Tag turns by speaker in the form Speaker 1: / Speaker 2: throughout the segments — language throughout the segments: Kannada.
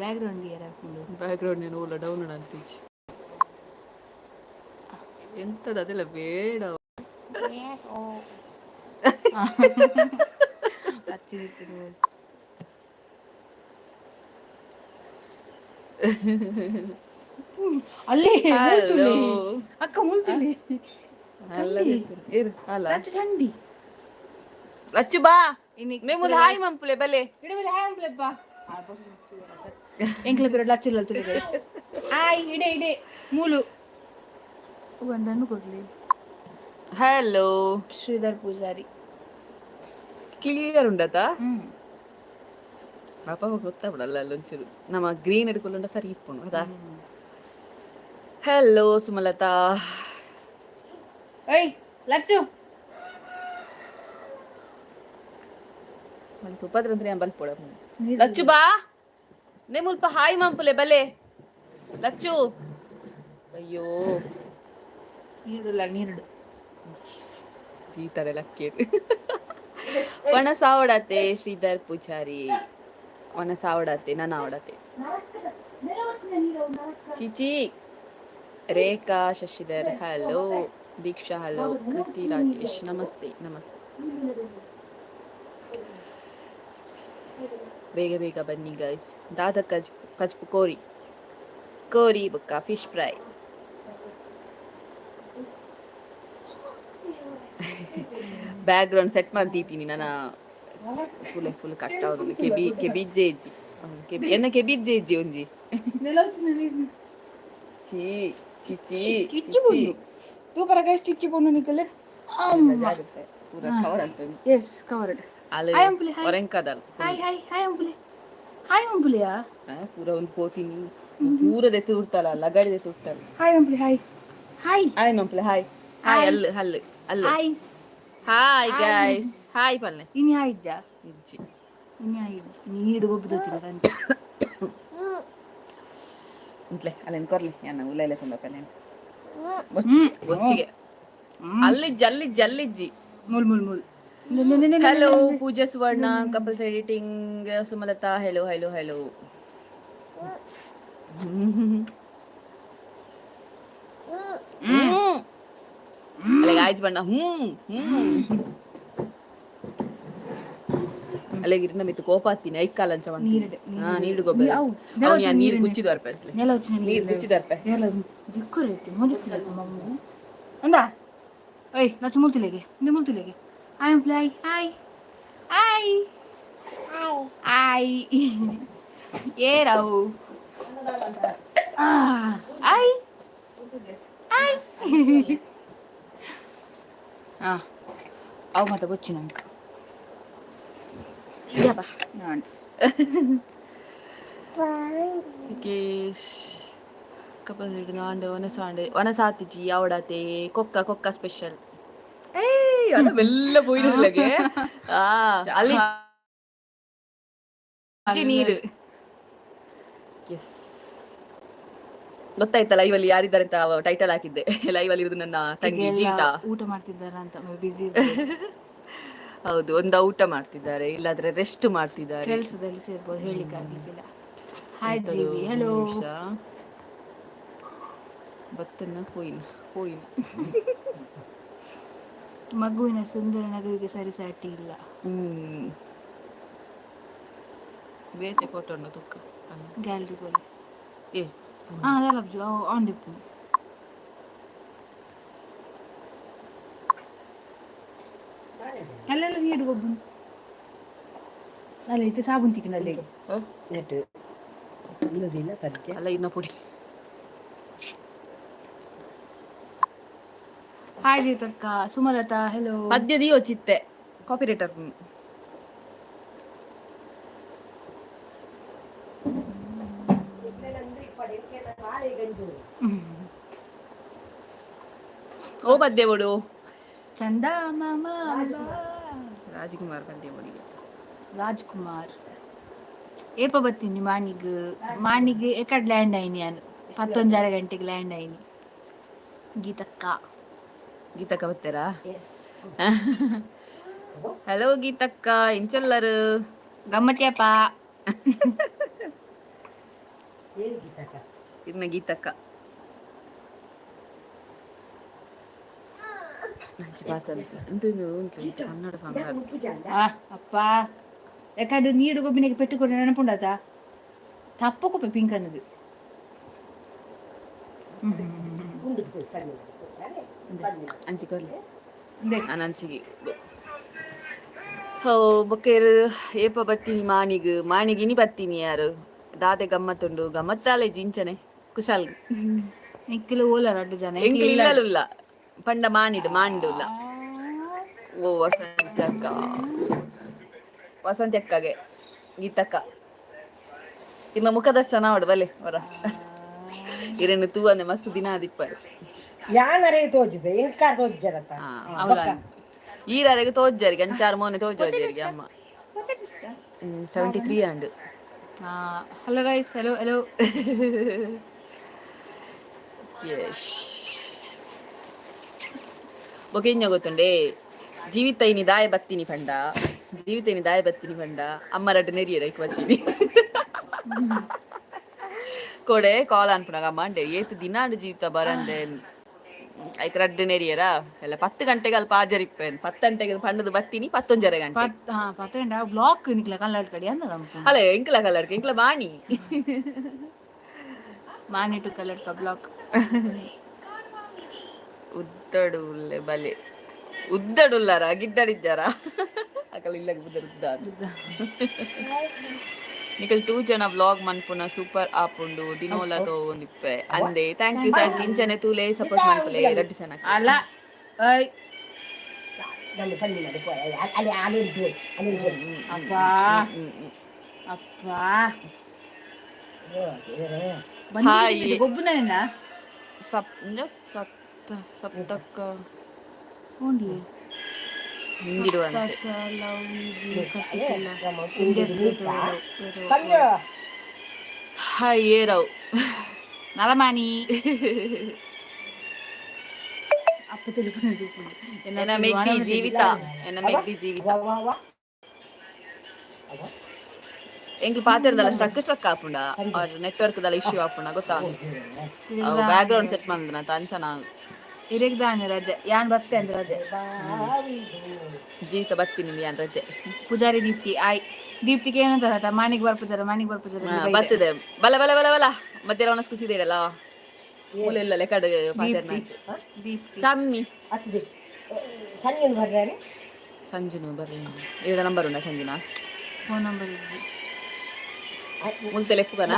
Speaker 1: ಬ್ಯಾಕ್ಗ್ರೌಂಡ್ ಇಯರ್ ಹಾಕೊಂಡು
Speaker 2: ಬ್ಯಾಕ್ಗ್ರೌಂಡ್ ಏನು ಓಲ ಡೌನ್ಲೋಡ್ ಅಂತ ಎಂತದ ಅದೆಲ್ಲ ಬೇಡ.
Speaker 1: ಅಲ್ಲಿ
Speaker 2: ಹಲೋ
Speaker 1: ಮುಳ್ತುಲಿ ಅಕ್ಕ ಮುಳ್ತುಲಿ ಚಂಡಿ
Speaker 2: ಇರು ಅಲ್ಲ
Speaker 1: ಲಚ್ಚು ಚಂಡಿ
Speaker 2: ಲಚ್ಚು ಬಾ ಮೇಮುಲ್ ಹಾಯ್ ಮಂಪುಲೆ ಬಲೆ
Speaker 1: ಇಡಬಲೆ ಹಾಯ್ ಮಂಪುಲೆ ಬಾ ಎಂಕ್ಲೆ ಬಿರ ಲಚ್ಚು ಲಲ್ತುಲಿ ಗೈಸ್ ಹಾಯ್ ಇಡೆ ಇಡೆ ಮೂಲು ಗಂಡನ್ನು ಕೊಡ್ಲಿ.
Speaker 2: ಹಲೋ
Speaker 1: ಶ್ರೀಧರ್ ಪೂಜಾರಿ
Speaker 2: ಕ್ಲಿಯರ್ ಉಂಡತ ಪಾಪ ಗೊತ್ತಾಗ್ಬಿಡಲ್ಲ ಅಲ್ಲೊಂಚೂರು ನಮ್ಮ ಗ್ರೀನ್ ಎಡ್ಕೊಳ್ಳುಂಡ ಸರಿ ಇಪ್ಪುಂಡು ಅದಾ. ಹಲೋ ಸುಮಲತಾ
Speaker 1: ಏಯ್ ಲಚ್ಚು
Speaker 2: ತುಪ್ಪದ್ರಂದ್ರೆ ಬಲ್ಪೊಡ ಲಚ್ಚು ಬಾ ನೇ ಮುಲ್ಪ ಹಾಯ್ ಮಂಪುಲೆ ಬಲೆ ಲಚ್ಚು. ಅಯ್ಯೋ
Speaker 1: ನೀರುಲ್ಲ ನೀರುಡು
Speaker 2: ಚೀತಾರೆ ಲಕ್ಕೇರು ಒಣ ಸಾವಡತೆ ಶ್ರೀಧರ್ ಪೂಜಾರಿ ಒಣ ಸಾವಡತೆ ನಾನು ಆವಡತೆ ಚಿಚಿ ರೇಖಾ ಶಶಿಧರ್ ಹಲೋ ದೀಕ್ಷಾ ಹಲೋ ಕೃತಿ ರಾಜೇಶ್ ನಮಸ್ತೆ ನಮಸ್ತೆ. ಬೇಗ ಬೇಗ ಬನ್ನಿ ಗೈಸ್. ದಾದ ಕಜ್ಪು ಕೋರಿ ಕೋರಿ ಬುಕ್ಕ fish fry. Background set ಮಾಡ್ತೀನಿ ನಾನು ಫುಲ್ ಕಟ್ ಆಗುದು ಕೆಬಿಜ್ಜೆ ಇಜ್ಜಿ ಎನ್ನ ಕೆಬಿಜ್ಜೆ ಇಜ್ಜಿ ಒಂಜಿ ಚೀ ಚಿಚಿ ಚಿಚಿ
Speaker 1: ಸೂಪರ್ ಗೈಸ್ ಚಿಚ್ಚಿ ಪೊಣ್ಣು ನಿಕಲೆ
Speaker 2: ಪೂರ ಕವರ್ ಅಂತ
Speaker 1: ಎಸ್ ಕವರ್ಡ್.
Speaker 2: ಅಲ್ಲ ಒರೆಂಕದಲ್ಲ
Speaker 1: ಹಾಯ್ ಹಾಯ್ ಹಾಯ್ ಮಂಪುಲೆ ಹಾಯ್ ಮಂಪುಲೆಯಾ
Speaker 2: ಪೂರ ಒಂದು ಪೋತಿನಿ ಪೂರ ದೆತ್ತು ಉಡ್ತಲ್ಲ ಲಗಾಡಿ ದೆತ್ತು ಉಡ್ತಲ್ಲ.
Speaker 1: ಹಾಯ್ ಮಂಪುಲೆ ಹಾಯ್ ಹಾಯ್
Speaker 2: ಹಾಯ್ ಮಂಪುಲೆ ಹಾಯ್ ಹಾಯ್ ಅಲ್ಲು ಹಲ್ಲು ಅಲ್ಲು
Speaker 1: ಹಾಯ್
Speaker 2: ಹಾಯ್ ಗೈಸ್ ಹಾಯ್ ಪಲ್ಲೆ
Speaker 1: ಇನಿ ಹಾಯ್ ಇಜ್ಜ
Speaker 2: ಇಜ್ಜಿ
Speaker 1: ಇನಿ ಹಾಯ್ ಇಜ್ಜಿ ನೀಡು ಗೊಬ್ಬುದೋತಿನ ಕಂತ
Speaker 2: ಇಂತ್ಲೆ ಅಲ್ಲೇನು ಕೊರ್ಲಿ ಅನ್ನ ಉಲ್ಲೆಲೆ ತುಂಬ ಪಲ್ಲೆ ಬೊಚ್ಚಿಗೆ ಅಲ್ಲಿಜ್ಜಿ
Speaker 1: ಮುಲ್ ಮುಲ್ ಮುಲ್.
Speaker 2: Hello Pooja Suvarna couples editing Sumalatha hello hello hello. ಅಲ್ಲಿಗೆ ಆಯ್ತು ಬಣ್ಣ ಅಲ್ಲಿಗೆ ಇರ್ನ ಮಿತ್ತು ಕೋಪ ಹತ್ತೀನಿ ಐಕಾಲಂಚ ನೀರು ಗೊಬ್ಬರ ಅವ್ನು ನೀರು ಗುಚ್ಚಿದರ್ಪೆ ನೀರು ಗುಚ್ಚಿದರ್ಪೆ
Speaker 1: ಅಂದ ಓಯ್ ಲಚ್ಚು ಮುಳ್ತಿಲೆಗೆ ಇಂದ ಮುಳ್ತಿಲೆಗೆ ಹಾಯ್ ಮಂಪುಲೆ ಹಾಯ್ ಹಾಯ್ ಹಾಯ್ ಏರಾವು ಹಾಯ್ ಹಾಯ್ ಹಾಂ ಅವು ಮತ್ತೆ ಬೊಚ್ಚಿನ ಅಂಕ
Speaker 2: ಕಪಲ್ ಆಂಡೆ ಒನಸಾತಿಜಿ ಅವಡತೆ ಕೊಕ್ಕ ಸ್ಪೆಷಲ್ ಮೆಲ್ಲ போயிடுதுலಗೆ ಅಲ್ಲಿ ನೀರು ಎಸ್ ಗೊತ್ತಾಯ್ತಾ ಲೈವ್ ಅಲ್ಲಿ ಯಾರಿದ್ದಾರೆ ಅಂತ ಟೈಟಲ್ ಹಾಕಿದ್ದೆ. ಲೈವ್ ಅಲ್ಲಿ ಇರೋದು ನನ್ನ ತಂಗಿ ಜೀವಿತಾ
Speaker 1: ಊಟ ಮಾಡ್ತಿದ್ದಾರೆ ಅಂತ ಬಿಸಿ
Speaker 2: ಹೌದು ಒಂದು ಊಟ ಮಾಡ್ತಿದ್ದಾರೆ ಇಲ್ಲಾದ್ರೆ ರೆಸ್ಟ್ ಮಾಡ್ತಿದ್ದಾರೆ
Speaker 1: ಕೆಲಸದಲ್ಲಿ ಸೇರ್ಬೋದು ಹೇಳಿಕ್ಕೆ ಆಗ್ಲಿಕ್ಕಿಲ್ಲ. ಹಾಯ್ ಜೀವಿ ಹೆಲೋ
Speaker 2: ಬತ್ತನ್ನ ಹೋಯಿನ
Speaker 1: ಮಗುವಿನ ಸುಂದರ ನಗುವಿಗೆ ಸರಿಸಾಟಿ ಇಲ್ಲ.
Speaker 2: ಬೇತೆ ಫೋಟೋ ಉಂಟು ತುಕ್ಕ
Speaker 1: ಗ್ಯಾಲರಿ ಬೋಲಿ
Speaker 2: ಏ
Speaker 1: ಅದಲ್ಲ ಆನ್ ಡಿಪ್ಪು ಅಲ್ಲೆಲ್ಲ ನೀರು ಗೊಬ್ಬು ಅಲ್ಲ ಇತ್ತು ಸಾಬೂನ್ ತಿಕ್ಕಿನಲ್ಲಿ
Speaker 2: ಅಲ್ಲ ಇನ್ನ ಪುಡಿ.
Speaker 1: ಹಾಯ್ ಜೀತಕ್ಕ ಸುಮಲತಾ ಹೆಲೋ
Speaker 2: ಪದ್ಯ ದಿಯೋ ಚಿತ್ತೆ ಕಾಪಿರೇಟರ್ ಓ ಪದ್ಯ ಬೋಡು
Speaker 1: ಚಂದ ಮಾಮ
Speaker 2: ರಾಜ್ಕುಮಾರ್ ಪದ್ಯ ಬೋಡಿಗೆ
Speaker 1: ರಾಜ್ಕುಮಾರ್ ಏಪ ಬತ್ತೀನಿ ಮಾನಿಗ್ ಎಕಡ್ ಲ್ಯಾಂಡ್ ಆಯ್ನಿ ನಾನು 11:30 ಗಂಟೆಗೆ ಲ್ಯಾಂಡ್ ಆಯ್ನಿ. ಗೀತಕ್ಕ
Speaker 2: ಬರ್ತೀರಾ? ಹಲೋ ಗೀತಕ್ಕ ಇಂಚಲ್ಲರು
Speaker 1: ಗಮ್ಮತಿಯಪ್ಪ
Speaker 2: ಇನ್ನ ಗೀತಕ್ಕ మంచి భాష కన్నడ సాంగ్
Speaker 1: అప్పా ఎక్కడ నీడు గొబ్బినకి పెట్టుకొని నెనపుండత తప్పకు పింక్ అన్నది
Speaker 2: ಅಂಚಿಕೊರ್ಲಿ ನಾನು ಅಂಚಿಗೆ ಹೋ ಬೊಕ್ಕೇರು ಏಪ ಬತ್ತೀನಿ ಮಾಣಿಗೆ ಇನಿ ಬತ್ತೀನಿ ಯಾರು ದಾದೆ ಗಮ್ಮತ್ತುಂಡು ಗಮ್ಮತ್ತಾಲೆ ಜಿಂಚನೆ ಕುಶಾಲ್
Speaker 1: ಎಂಕಿಲು ಓಲರ ಅಡ್ಡು ಜನ
Speaker 2: ಎಂಕ್ಲು ಇಲ್ಲಲ್ಲ ಪಂಡ ಮಾಂಡುಲ್ಲ ಓ ವಸಂತಕ್ಕಗೆ ಗೀತಕ್ಕ ಇನ್ನ ಮುಖದರ್ಶನ ಮಾಡು ಬಲೆ ಹೊರ ಇರೇನು ತೂ ಅಂದೆ ಮಸ್ತ್ ದಿನ ಆದಿಪ್ಪ
Speaker 3: ಯಾನರೆ ತೋಜುಬೆ ಇಂಕಾ ತೋಜರತ
Speaker 2: ಈರರೆಗೆ ತೋಜರಿಗೆ ಅಂಚಾರು ಮೋನೆ ತೋಜರಿಗೆ ಅಮ್ಮ 73 and
Speaker 1: hello guys hello
Speaker 2: Yash ಬೊಕೆಂಜ ಗೊತ್ತುಂಡೆ ಜೀವಿತ ಇನಿ ದಾಯ ಬತ್ತೀನಿ ಪಂಡ ಅಮ್ಮ ರಡ್ಡು ನೆರಿಯರ ಇಕ್ ಬತ್ತೀನಿ ಕೊಡೆ ಕಾಲ್ ಅನ್ಪುನಾಗ ಅಮ್ಮ ಅಂಡೆ ಏತು ದಿನ ಜೀವಿತ ಬರಂಡೆ ಐತೆ ರಡ್ಡು ನೆರಿಯರ ಎಲ್ಲ 10 ಗಂಟೆಗೆ ಅಲ್ಪ ಹಾಜರಿಪ್ಪೇನು 10 ಗಂಟೆಗೆ ಪಂಡದು ಬತ್ತೀನಿ 11 ಗಂಟೆ
Speaker 1: 10 ಗಂಟೆ ಬ್ಲಾಕ್ ನಿಕ್ಲ ಕಲ್ಲಡ್ ಕಡೆ ಅಂದದ
Speaker 2: ಅಲ್ಲ ಎಂಕ್ಲ ಕಲ್ಲಡ್ಕ ಎಂಕ್ಲ
Speaker 1: ಮಾನಿ ಟು ಕಲ್ಲಡ್ಕ ಬ್ಲಾಕ್
Speaker 2: ಉದ್ದಡುಲ್ಲೆ ಬಲೆ ಉದ್ದಡುಲ್ಲಾರ ಗಿಡ್ಡಡಿದ್ದಾರ ಅಕಲ್ ಇಲ್ಲ ಉದ್ದ ನಿಕಲ್ 2 ಜನ ವ್ಲಾಗ್ ಮನ್ಪುನ ಸೂಪರ್ ಆಪುಂಡು ದಿನೋಲ ತೋಂದಿಪ್ಪೆ ಅಂದೆ ಥ್ಯಾಂಕ್ ಯು ಇಂಚನೆ ತೂಲೆ ಸಪೋರ್ಟ್ ಮನ್ಪಲೆ ರಡ್ಡು ಜನ
Speaker 1: ಅಲ್ಲ ಏಯ್
Speaker 3: ನಮ್ಮ ಸಣ್ಣ ಮಾಡಿ ಅಲ್ಲಿ ಅಲ್ಲಿ
Speaker 1: ಅಪ್ಪಾ ಅಪ್ಪಾ
Speaker 2: ಹಾಯ್
Speaker 1: ಗೊಬ್ಬುನ
Speaker 2: ಸಪ್ತಕ್ಕ
Speaker 1: ಓಂಡಿ
Speaker 2: ಹಿಂದಿರುವಂತೆ ಹಾಯ್ ಏರವ್
Speaker 1: ನಲಮಾನಿ ಅಪ್ಪ ತಿಳ್ಕೊಂಡು
Speaker 2: ಎನ್ನ ಮೆಗ್ದಿ ಜೀವಿತ ಎಂಕ್ಲು ಪಾತಿರದಲ್ಲ ಸ್ಟ್ರಕ್ ಆಪುಂಡ ನೆಟ್ವರ್ಕ್ ದಲ್ಲ ಇಶ್ಯೂ ಆಪುಂಡ ಗೊತ್ತಾಗುತ್ತೆ ಬ್ಯಾಕ್ ಗ್ರೌಂಡ್ ಸೆಟ್ ಮಾಡಿದ ಅಂತ ಅಂಚನ
Speaker 1: ಇರಗ್ದಾನೆ ರಜೆ ಯಾನ್ ಬತ್ತೆ ಅಂದ್ರೆ ರಜೆ
Speaker 2: ಜೀವಿತ ಬತ್ತೀನಿ ಯಾನ್ ರಜೆ
Speaker 1: ಪೂಜಾರಿ ದೀಪ್ತಿಗೆ ಏನಂತಾರ ಮಾಣಿಗೆ ಬರ್ಪೂಜಾರ
Speaker 2: ಬರ್ತದೆ ಬಲ ಬಲ ಬಲ ಬಲ ಮಧ್ಯ ರವಣ ಕುಸಿದೇಡಲ್ಲ ಮೂಲೆಲ್ಲ ಲೆಕ್ಕಡ ಪಾತಿರ್ನ ಸಮ್ಮಿ ಸಂಜುನು ಬರ್ರಿ ಇದ ನಂಬರ್ ಉಂಡ ಸಂಜುನಾ
Speaker 1: ಫೋನ್ ನಂಬರ್
Speaker 2: ಮುಲ್ತೆ ಲೆಪ್ಪುಗನ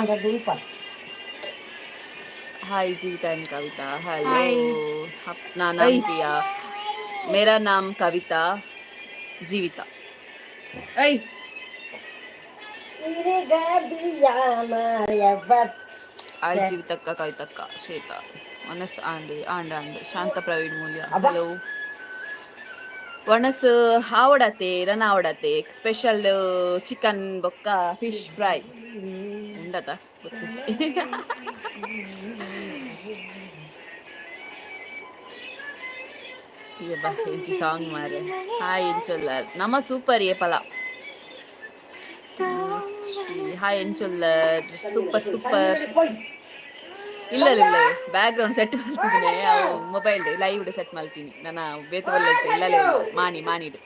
Speaker 2: हाय जीविता एंड कविता हेलो अपना नाम किया मेरा नाम कविता जीविता
Speaker 1: ऐ
Speaker 2: आज जीविता का कविता का श्वेता वनस आंड शांत प्रवीण मूल्य हेलो वनस आवडते रन आवडते स्पेशल चिकन बೊಕ್ಕ फिश फ्राई ಉಂಡತ ये बा इंची सॉन्ग मारे हाय इंचोल्लर नम सूपर ये पला हाय इंचोल्लर सूपर ಇಲ್ಲ ಇಲ್ಲ ಬ್ಯಾಕ್ ಗ್ರೌಂಡ್ ಸೆಟ್ ಮಾಡ್ತೀನಿ ಮೊಬೈಲ್ ಲೈವ್ ಸೆಟ್ ಮಾಡ್ತೀನಿ ನನ್ನ ಬೇತವಲ್ಲ ಇಲ್ಲ ಮಾಣಿಡು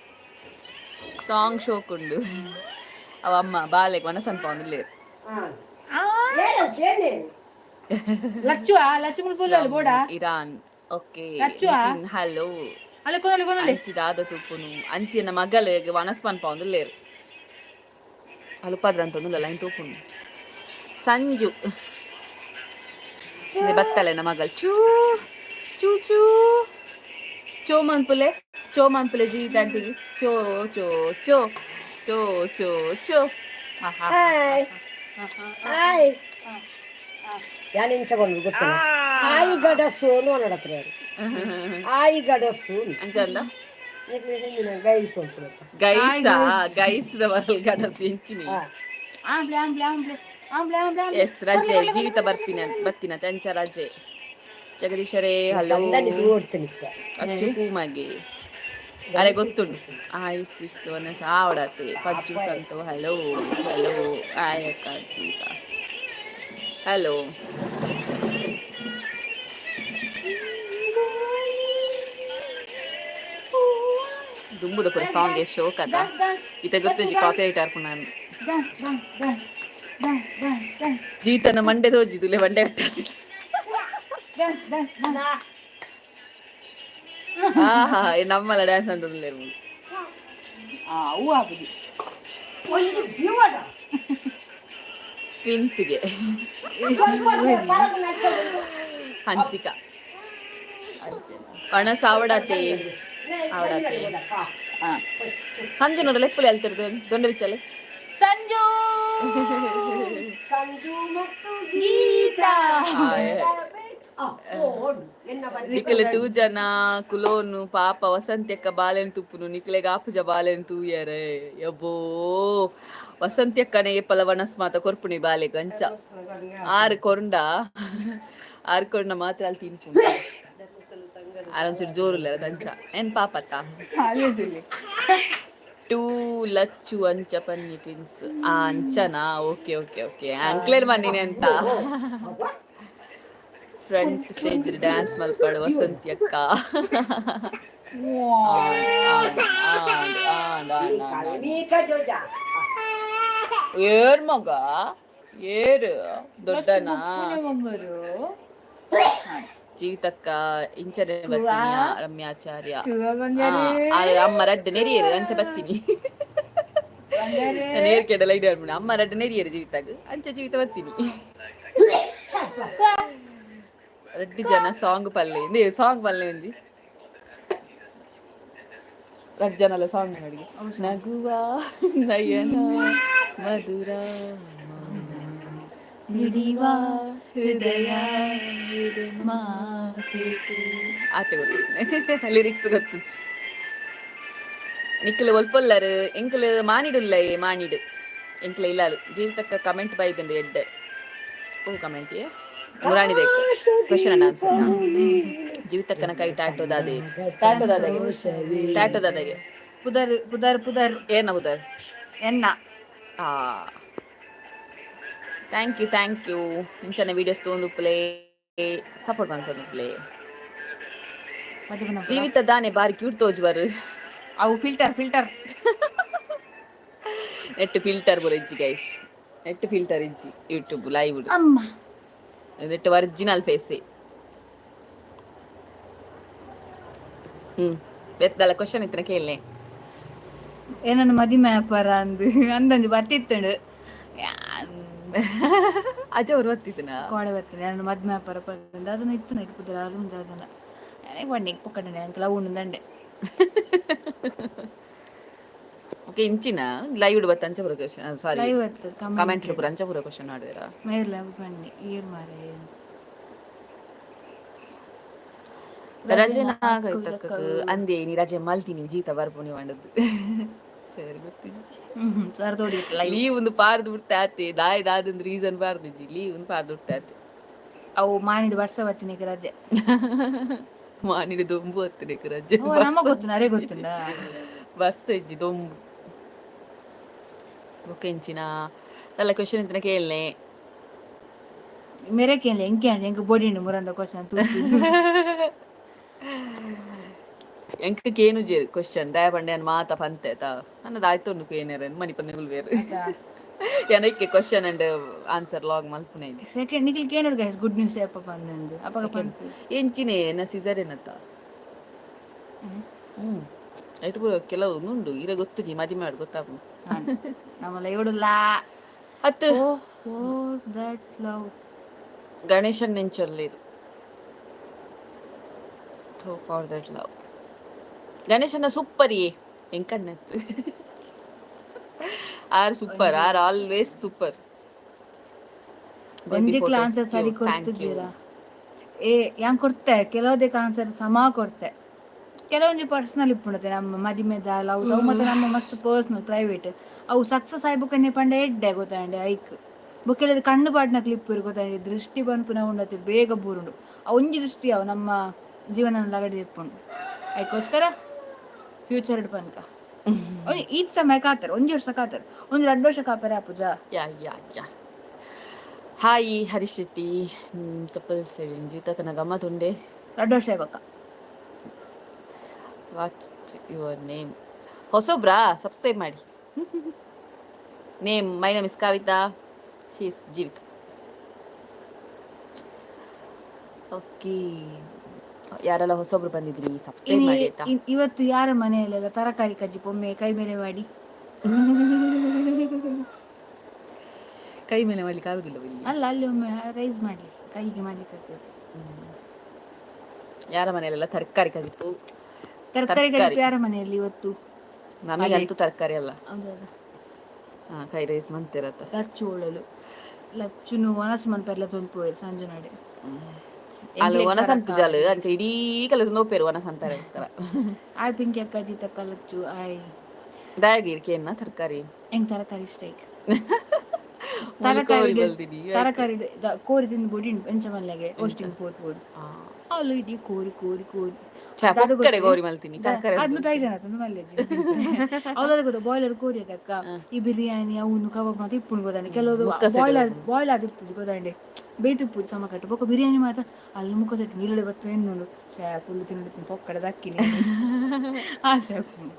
Speaker 2: ಸಾಂಗ್ ಶೋಕುಂಡು ಅವ ಅಮ್ಮ ಬಾಲೆಗೆ ಮನಸ್ಸನ್ಪ ಅವನಿಲ್ಲ ಇರಾನ್ ಓಕೆ ಹಲೋ ಅಂಚಿದಾದ ತೂಪುನು ಅಂಚಿನ ಮಗಲಿಗೆ ವನಸ್ಪನ್ಪ ಒಂದುಲ್ಲೇರು ಅಲುಪದ್ರ ಅಂತ ಒಂದಿಲ್ಲ ಲೈನ್ ತೂಪುನು ಸಂಜು ಬತ್ತಲೆ ನಮ್ಮ ಮಗಳು ಚೂ ಚೂ ಚೂ ಚೋಮನ್ಪುಲೆ ಜೀವಿತ ಅಂಟಿಗೆ ಚೋ ಚೋ ಚೋ ಚೋ ಚೋ ಚೋ
Speaker 3: ಯಾನಿಂಚಗೊಂಡು ಗೊತ್ತಿಲ್ಲ ಆಯಿ ಗಡಸು ನೋಡತ್ರ ಆಯಿ ಗಡಸು
Speaker 2: ಅಂಚಲ್ಲ
Speaker 3: ಗೈಸು
Speaker 2: ಗೈಸ್ದ ಬರಲ್ ಗಡಸು ಇಂಚಿನಿ ಎಸ್ ರಜೆ ಜೀವಿತ ಬತ್ತಿನ ತೆಂಚ ರಜೆ ಜಗದೀಶರೇ ಹಲೋ ಅಚ್ಚು ಕೂಮಗೆ ಅರೆ ಗೊತ್ತುಂಡು ಆಯ್ಸಿಸ್ ಒನಸ ಆವಡತೆ ಪಜ್ಜು ಸಂತು ಹಲೋ ಹಲೋ ಆಯಕ್ಕ ಹಲೋ ದುಂಬುದ ಪುರ ಸಾಂಗ್ ಎಷ್ಟು ಶೋಕ್ ಅದ ಇತ ಗೊತ್ತುಜಿ ಕಾಪಿ ರೈಟ್ ಆರ್ಪು ನಾನು ಜೀತನ ಮಂಡೆ ತೋಜಿದುಲೆ ಮಂಡೆ ಕಟ್ಟಾದಿಲ್ಲ ಆಹಾ ನಮ್ಮಲ್ಲ ಡ್ಯಾನ್ಸ್ ಅಂತಂದಿಲ್ಲ
Speaker 1: ಹೂ ಆಗುದು
Speaker 3: ಒಂದು ಜೀವನ
Speaker 2: ಟ್ವಿನ್ಸ್ಗೆ ಹನ್ಸಿಕಾ ಪಣಸ ಆವಡಾತೆ ಆವಡಾತೆ ಸಂಜು ನೋಡ ಲೆಪ್ಪಲೆ ಹೇಳ್ತಿರ್ದು ದೊಂಡ ಬಿಚ್ಚಲೆ
Speaker 1: ಸಂಜು
Speaker 3: ಸಂಜು ಮತ್ತು
Speaker 1: ಗೀತಾ
Speaker 2: ನಿಖಲೆ 2 ಜನ ಕುಲೋನು ಪಾಪ ವಸಂತ್ಯಕ್ಕ ಬಾಲೆನ್ ತುಪ್ಪುನು ನಿಖಲೆಗ ಆಪುಜ ಬಾಲೆನ್ ತೂಯರೆ ಯಬ್ಬೋ ವಸಂತ್ಯಕ್ಕನೆ ಏಪಲ ವನಸ್ ಮಾತ ಕೊರ್ಪುನಿ ಬಾಲೆ ಗಂಚ ಆರು ಕೊಂಡ ಮಾತ್ರ ಅಲ್ಲಿ ತಿನ್ಪುಂಡು ಆರೊಂಚೂರು ಜೋರುಲ್ಲ ದಂಚ ಏನ್ ಪಾಪತ್ತ 2 ಲಚ್ಚು ಅಂಚ ಪನ್ನಿ ಟ್ವಿನ್ಸ್ ಅಂಚನಾ ಓಕೆ ಓಕೆ ಓಕೆ ಅಂಕ್ಲೇರ್ ಮಣ್ಣಿನಿ ಅಂತ ಫ್ರಂಟ್ ಸ್ಟೇಜ್ ಡ್ಯಾನ್ಸ್ ಮಲ್ಪಾಡು ವಸಂತ್ಯಕ್ಕ ಏರ್ ಮಗ ಏರು ದೊಡ್ಡನಾ ಜೀವಿತಕ್ಕ ಇಂಚನೆ ಬರ್ತೀನಿ ರಮ್ಯಾಚಾರ್ಯ ಅಮ್ಮ ರಡ್ಡ ನೆರಿಯರು ಅಂಚೆ ಬರ್ತೀನಿ ನೇರ್ ಕೆಡಲ ಇದೆ ಅಮ್ಮ ರಡ್ಡ ನೆರಿಯರು ಜೀವಿತಾಗ ಅಂಚೆ ಜೀವಿತ ಬರ್ತೀನಿ ರೆಡ್ಡಿ ಜನ ಸಾಂಗ್ ಪಲ್ಲೆ ಸಾಂಗ್ ಪಲ್ಲೆ ಒಂಜಿ ರೆಡ್ ಜನಲ್ಲ ಸಾಂಗ್ ನೋಡಿ ನಗುವ ನಯನ ಮಧುರ ಮಿಡಿವ ಹೃದಯ ಆತೆ ಗೊತ್ತು ಲಿರಿಕ್ಸ್ ಗೊತ್ತು ನಿಕ್ಕಲು ಒಲ್ಪೊಲ್ಲರು ಎಂಕಲು ಮಾನಿಡುಲ್ಲ ಮಾನಿಡು ಎಂಕಲ ಇಲ್ಲಾಲು ಜೀವಿತಕ್ಕ ಕಮೆಂಟ್ ಬೈದಂಡು ಎಡ್ಡ ಓ ಕಮೆಂಟ್ ಮುರಾಣಿ ಬೇಕು ಕ್ವೆಶ್ಚನ್ ಅಂಡ್ ಆನ್ಸರ್ ಜೀವಿತಕ್ಕನ ಕೈ ಟ್ಯಾಟೋದಾದೆ
Speaker 1: ಪುದರ್ ಪುದರ್ ಪುದರ್
Speaker 2: ಏನ ಪುದರ್
Speaker 1: ಎನ್ನ
Speaker 2: ಥ್ಯಾಂಕ್ ಯು ಇಂಚನ ವಿಡಿಯೋಸ್ ತೊಂದು ಪ್ಲೇ ಸಪೋರ್ಟ್ ಮಾಡ್ಕೊಂಡು ಪ್ಲೇ ಜೀವಿತ ದಾನೆ ಬಾರಿ ಕ್ಯೂಟ್ ತೋಜುವರು
Speaker 1: ಅವು ಫಿಲ್ಟರ್
Speaker 2: ನೆಟ್ ಫಿಲ್ಟರ್ ಬರೋ ಇಜ್ಜಿ ಗೈಸ್ ನೆಟ್ ಫಿಲ್ಟರ್ ಇಜ್ಜಿ ಯೂಟ್ಯೂಬ್ ಲೈವ್
Speaker 1: ಅಮ್ಮ
Speaker 2: ನೆಟ್ ಒರಿಜಿನಲ್ ಫೇಸೇ ಬೆತ್ತಲ್ಲ ಕ್ವಶನ್ ಇತ್ತನ ಕೇಳನೆ
Speaker 1: ಏನನ್ನು ಮದಿಮೆ ವ್ಯಾಪಾರ ಅಂದಂಜು ಬರ್ತಿತ್ತಂಡು
Speaker 2: ಅಜ್ಜ ಅವ್ರು ಬರ್ತಿದ್ದನ
Speaker 1: ಕೋಡೆ ಬರ್ತೀನಿ ನಾನು ಮದ್ಮೆ ವ್ಯಾಪಾರ ಪಡ್ಡ ಅದನ್ನ ಇತ್ತು ನೈಟ್ಪುದ್ರ ಅರುಂದ ಅದನ್ನ ನನಗೆ ಬಣ್ಣಿಗೆ ಪುಕ್ಕಂಡೆ ಅಂಕಲ ಉಂಡಂಡೆ
Speaker 2: ಓಕೆ ಇಂಚಿನ ಲೈವ್ ಬತ್ತ ಅಂಚ ಬರೋ ಕ್ವಶನ್ ಸಾರಿ
Speaker 1: ಲೈವ್ ಅತ್ತು
Speaker 2: ಕಮೆಂಟ್ ಪುರ ಅಂಚ ಬರೋ ಕ್ವಶನ್ ಮಾಡಿದಿರಾ
Speaker 1: ಮೇರ್ಲ ಬಣ್ಣಿ ಈರ್ ಮಾರೆ
Speaker 2: ರಜೆ ನಾಗೈತಕ್ಕ ಅಂದೆ ನೀ ರಜೆ ಮಲ್ತೀನಿ ಜೀತ ಬರ್ಪುನಿ ಮಾಡದ್ದು ಸರಿ ಗೊತ್ತಿಜಿ
Speaker 1: ಸರ್ ದೊಡ್ಡ
Speaker 2: ಲೀವ್ ಒಂದು ಪಾರ್ದು ಬಿಡ್ತಾ ಆತೆ ದಾಯದಾದೊಂದು ರೀಸನ್ ಪಾರ್ದಿಜಿ ಲೀವ್ ಒಂದು ಪಾರ್ದು ಬಿಡ್ತಾ ಆತೆ
Speaker 1: ಅವು ಮಾನಿಡು ವರ್ಷ ಬತ್ತಿನಿಗೆ ರಜೆ
Speaker 2: ಮಾನಿಡು ದೊಂಬು ಹತ್ತಿನಿಗೆ ರಜೆ
Speaker 1: ನಮ್ಮ ಗೊತ್ತು ನರೆ ಗೊತ್ತುಂಡ
Speaker 2: ವರ್ಷ ಇಜ್ಜಿ ದೊಂಬು ಓಕೆ ಇಂಚಿನ ಎಲ್ಲ ಕ್ವಶನ್ ಇಂತನ ಕೇಳನೆ
Speaker 1: ಮೇರೆ ಕೇಳಿ ಎಂಗೆ ಬೋಡಿಂಡು ಮುರಂದ ಕ್ವಶನ್
Speaker 2: ಎಂಕೇನು ಜೇರು ಕ್ವಶನ್ ದಯ ಪಂಡೆ ಅನ್ ಮಾತ ಪಂತೆ ನನ್ನದು ಆಯ್ತು ಏನಾರ ಮನಿ ಪಂದೆ ಬೇರೆ ಏನಕ್ಕೆ ಕ್ವಶನ್ ಅಂಡ್ ಆನ್ಸರ್ ಲಾಗ್ ಮಲ್ಪುನೆ
Speaker 1: ಸೆಕೆಂಡ್ ನಿಖಿಲ್ ಕೇನೋಡು ಗೈಸ್ ಗುಡ್ ನ್ಯೂಸ್ ಅಪ್ಪ ಬಂದಂದು ಅಪ್ಪ ಪಂಪು
Speaker 2: ಎಂಚಿನೇ ನ ಸಿಸರ್ ಏನತ್ತ ಐಟು ಪೂರ ಕೆಲವು ನುಂಡು ಇರ ಗೊತ್ತುಜಿ ಮದಿ ಮಾಡಿ ಗೊತ್ತಾಪು
Speaker 1: ನಮ್ಮಲ್ಲ ಇವಡುಲ್ಲ
Speaker 2: ಹತ್ತು
Speaker 1: ದಟ್ ಲವ್
Speaker 2: ಗಣೇಶನ್ ನೆಂಚೊಲ್ಲಿರು ಫಾರ್ ದಟ್ ಲವ್ ಗಣೇಶನ ಸೂಪರ್ ಎಂಕನ್ನತ್ತು ಆರ್ ಸೂಪರ್ ಆರ್ ಆಲ್ವೇಸ್ ಸೂಪರ್
Speaker 1: ಒಂಜಿಕ್ಲ ಆನ್ಸರ್ ಸರಿ ಕೊಡ್ತು ಜೀರಾ ಯಾಂಗ್ ಕೊಡ್ತೆ ಕೆಲವುದಕ್ಕೆ ಆನ್ಸರ್ ಸಮ ಕೊಡ್ತೆ ಕೆಲವೊಂದು ಪರ್ಸನಲ್ ಇಪ್ಪುಂಡತೆ ನಮ್ಮ ಮದಿಮೆದ ಲವ್ ಅವು ಮತ್ತೆ ನಮ್ಮ ಮಸ್ತ್ ಪರ್ಸನಲ್ ಪ್ರೈವೇಟ್ ಅವು ಸಕ್ಸಸ್ ಆಯ್ಬುಕನ್ನೆ ಪಂಡ ಎಡ್ಡೆ ಗೊತ್ತಾಂಡೆ ಐಕ್ ಬೊಕ್ಕೆಲ್ಲ ಕಣ್ಣು ಪಾಡ್ನ ಕ್ಲಿಪ್ ಇರು ಗೊತ್ತಾಂಡೆ ದೃಷ್ಟಿ ಬಂಪುನ ಉಂಡತೆ ಬೇಗ ಬೂರುಂಡು ಒಂಜಿ ದೃಷ್ಟಿ ಅವು ನಮ್ಮ ಜೀವನ ಲಗಡಿ ಇಪ್ಪುಂಡು ಅದಕ್ಕೋಸ್ಕರ ಫ್ಯೂಚರ್ ಇಡ್ ಪನ್ಕ ಈದ್ ಸಮಯ ಕಾತಾರೆ ಒಂಜಿ ವರ್ಷ ಕಾತಾರೆ ಒಂದು 2 ವರ್ಷ ಕಾಪರೆ ಅಪ್ಪುಜ
Speaker 2: ಯಾ ಯಾ ಯಾ ಹಾಯ್ ಹರೀಶ್ ಶೆಟ್ಟಿ ಕಪಲ್ ಜೀತಕನ ಗಮ್ಮತ್ ಉಂಡೆ.
Speaker 1: 2 ವರ್ಷ ಇವಾಗ.
Speaker 2: ವಾಚ್ ಯುವರ್ ನೇಮ್ ಹೊಸಬ್ರಾ ಸಬ್ಸ್ಕ್ರೈಬ್ ಮಾಡಿ. Name my name is Kavitha, she's Jeevitha. Okay, ಯಾರೆಲ್ಲ ಹೊಸಬ್ರು ಬಂದಿದ್ರಿ ಸಬ್ಸ್ಕ್ರೈಬ್ ಮಾಡಿ ಆಯ್ತಾ.
Speaker 1: ಇವತ್ತು ಯಾರ ಮನೆಯಲ್ಲೆಲ್ಲ ತರಕಾರಿ ಕಜ್ಜಿ ಒಮ್ಮೆ ಕೈ ಮೇಲೆ ಮಾಡಿ.
Speaker 2: ಕೈ ಮೇಲೆ ಮಾಡ್ಲಿಕ್ಕೆ ಆಗುದಿಲ್ಲ ಇಲ್ಲಿ.
Speaker 1: ಅಲ್ಲ ಅಲ್ಲಿ ಒಮ್ಮೆ ರೈಸ್ ಮಾಡ್ಲಿ, ಕೈಗೆ ಮಾಡ್ಲಿಕ್ಕೆ ಆಗ್ತದೆ.
Speaker 2: ಯಾರ ಮನೆಯಲ್ಲೆಲ್ಲ ತರಕಾರಿ ಕಜಿತ್ತು?
Speaker 1: ತರಕಾರಿ ಕಜ್ಜಿ ಯಾರ ಮನೆಯಲ್ಲಿ ಇವತ್ತು?
Speaker 2: ನಮಗಂತೂ ತರಕಾರಿ ಅಲ್ಲ.
Speaker 1: ಹೌದಾ,
Speaker 2: ಕೈ ರೈಸ್ ಮಂತಿರತ್ತ
Speaker 1: ಲಚ್ಚು ಒಳ್ಳಲು ಲಚ್ಚುನು ವನಸ್ಮನ್ ಪೆರ್ಲ ತೊಂದ್ಪೋಯರು ಸಂಜೆ ನಾಡೆ
Speaker 2: ಅಲ್ಲಿ ವನಸನ್ ಪಿಜಾಲು ಅಂಚ ಇಡೀ ಕಲಸ ನೋಪೇರು ವನಸನ್ ಪೇರೆಸ್ಕರ.
Speaker 1: ಆಯ್ ಪಿಂಕಿ ಅಕ್ಕ ಜೀತ ಕಲಚ್ಚು ಆಯ್
Speaker 2: ದಯಾಗಿರ್ಕೆ ಏನ ತರಕಾರಿ
Speaker 1: ಹೆಂಗ್ ತರಕಾರಿ ಇಷ್ಟ ಈಗ. ತರಕಾರಿ ಕೋರಿ ತಿಂದು ಬೋಡಿ ಎಂಚ ಮಲ್ಲೆಗೆ ಅಷ್ಟಿಂಗ್ ಪೋತ್ಬೋದು ಅವಳು ಇಡೀ ಕೋರಿ ಕೋರಿ ಕೋರಿ
Speaker 2: ಗೋರಿ ಮಲ್ತೀನಿ
Speaker 1: ಅದ್ನು ಟ್ರೈ ಜನ ತಂದು ಮಲ್ಲೆಜ್ಜಿ ಅವ್ಳದ ಗೊತ್ತ ಬಾಯ್ಲರ್ ಕೋರಿ ಅಕ್ಕ ಈ ಬಿರಿಯಾನಿ ಅವನು ಕಬಾಬ್ ಮಾತ್ರ ಇಪ್ಪುಣ್ ಗೊತ್ತಾಂಡೆ ಕೆಲವೊಂದು ಬಾಯ್ಲ್ ಆದ ಇಪ್ಪುಜಿ ಗೊತ್ತಾಂಡೆ ಬೇಯ್ತು ಇಪ್ಪುಜಿ ಸಮ ಕಟ್ಟು ಬೊಕ್ಕ ಬಿರಿಯಾನಿ ಮಾತ್ರ ಅಲ್ಲಿ ಮುಖ ಸೆಟ್ಟು ನೀರಳೆ ಬತ್ತ ಎನ್ನೋಡು ಫುಲ್ ತಿಂಡಿ ಪೊಕ್ಕಡೆ ದಕ್ಕಿನಿ ಆಸೆ ಅಪ್ಪು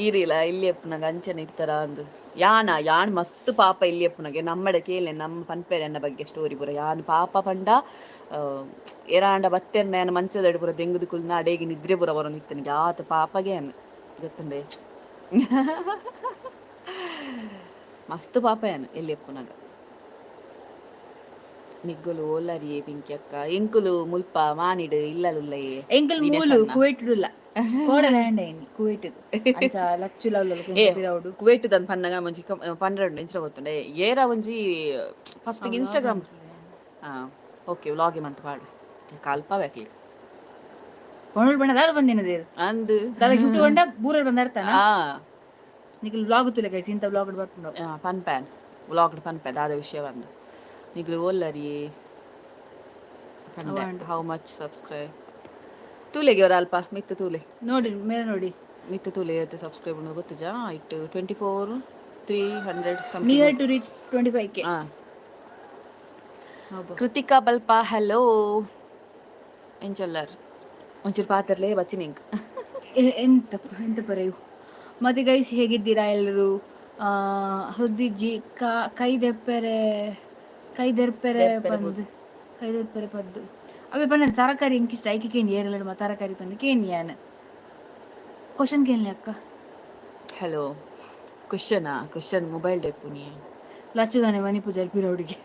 Speaker 2: ಈರಿಲ್ಲ ಇಲ್ಲಿ ಎಪ್ಪನಾಗ ಅಂಚನೆ ಇತ್ತರ ಅಂದು ಯಾನ್ ಮಸ್ತ್ ಪಾಪ ಇಲ್ಲಿ ಎಪ್ಪನಾಗೆ ನಮ್ಮಡೆ ಕೇಳೆ ನಮ್ಮ ಪನ್ಪೇರನ್ನ ಬಗ್ಗೆ ಸ್ಟೋರಿ ಪುರ ಯಾನ್ ಪಾಪ ಪಂಡ ಎರಾಂಡ ಬತ್ತೆರ್ನ ಮಂಚದಡಿ ಪುರ ದೆಂಗುದು ಕುಲ್ನ ಅಡೇಗಿ ನಿದ್ರೆ ಪುರ ಬರೋ ನಿತ್ತನಿಗೆ ಆತ ಪಾಪಗೆ ಅನ್ ಗೊತ್ತುಂಡೆ. ಮಸ್ತ್ ಪಾಪ ಯಾನ್ ಎಲ್ಲಿ ಎಪ್ಪನಾಗ ನಿಗ್ಗುಲು ಓಲರಿಯೇ ಪಿಂಕಿ ಅಕ್ಕ ಎಂಕುಲು ಮುಲ್ಪ ಮಾನಿಡು ಇಲ್ಲಲುಲ್ಲಯೇ
Speaker 1: ಎಂಕಲ್ ಮೂಲು ಕುವೈಟ್ಡುಲ್ಲ ಕೋಡಲಾಂಡ ಎನ್ನಿ ಕುವೈಟ್ ಅಂಚ ಲಚ್ಚು ಲವ್ಲಲು ಪಿರೌಡು
Speaker 2: ಕುವೈಟ್ ದನ್ ಪನ್ನಗ ಮುಂಜಿ 12 ಇಂಚ ಗೊತ್ತುಂಡೆ ಏರ ಒಂಜಿ first Instagram okay vlog month ಪಾಡು ಕಲ್ಪ ಬೇಕಲಿ
Speaker 1: ಪೊಣಲ್ ಬಣ್ಣದಾರ ಬಂದಿನದೆ
Speaker 2: ಅಂದು
Speaker 1: ತಲೆ ಶೂಟ್ ಕೊಂಡ ಬೂರಲ್ ಬಂದಾರ್ತಾನ ನಿಕಲ್ ವ್ಲಾಗ್ ತುಲೆ ಗೈಸ್ ಇಂತ ವ್ಲಾಗ್ ಬರ್ಪುಂಡು
Speaker 2: ಪನ್ ಪ್ಯಾನ್ ವ್ಲಾಗ್ ಪನ್ ಪ್ಯಾನ್ ಆದ ವಿಷಯ ಒಂದು ನಿಗ್ಲು ಓಲ್ಲರಿ ಹೌ ಮಚ್ ಸಬ್ಸ್ಕ್ರೈಬ್ ತೂಲೆಗೆ ಅವರ ಅಲ್ಪ ಮಿತ್ತ ತೂಲೆ
Speaker 1: ನೋಡಿ ಮೇಲೆ ನೋಡಿ
Speaker 2: ಮಿತ್ತ ತೂಲೆ ಇವತ್ತು ಸಬ್ಸ್ಕ್ರೈಬ್ ಅನ್ನೋದು ಗೊತ್ತಿಜಾ ಇಟ್ಟು 24,300
Speaker 1: near to reach 25K.
Speaker 2: Kruthika ಬಲ್ಪ ಹಲೋ ಎಂಚಲ್ಲರ್ ಒಂಚೂರು ಪಾತ್ರಲೇ ಬಚ್ಚಿನಿಂಗ್
Speaker 1: ಎಂತ ಪರೆಯು ಮತ್ತೆ ಗೈಸ್ ಹೇಗಿದ್ದೀರಾ ಎಲ್ಲರೂ? ಹುದ್ದಿಜ್ಜಿ ಕೈದೆರ್ಪೆರೆ ಪದ್ದು ಅವೇ ಪನ್ನ ತರಕಾರಿ ಇಂಕಿಷ್ಟ ಐಕೆ ಕೇಳಿ ಏರಲ್ಲ ತರಕಾರಿ ಪಂದು ಕೇಳಿ ಯಾನ ಕ್ವಶನ್ ಕೇಳಿ ಅಕ್ಕ.
Speaker 2: ಹಲೋ ಕ್ವಶನ್ ಮೊಬೈಲ್ ಡೆಪ್ಪುನಿ
Speaker 1: ಲಚ್ಚುದಾನೆ ಮನಿ ಪೂಜಾರಿ ಪಿರೋಡಿಗೆ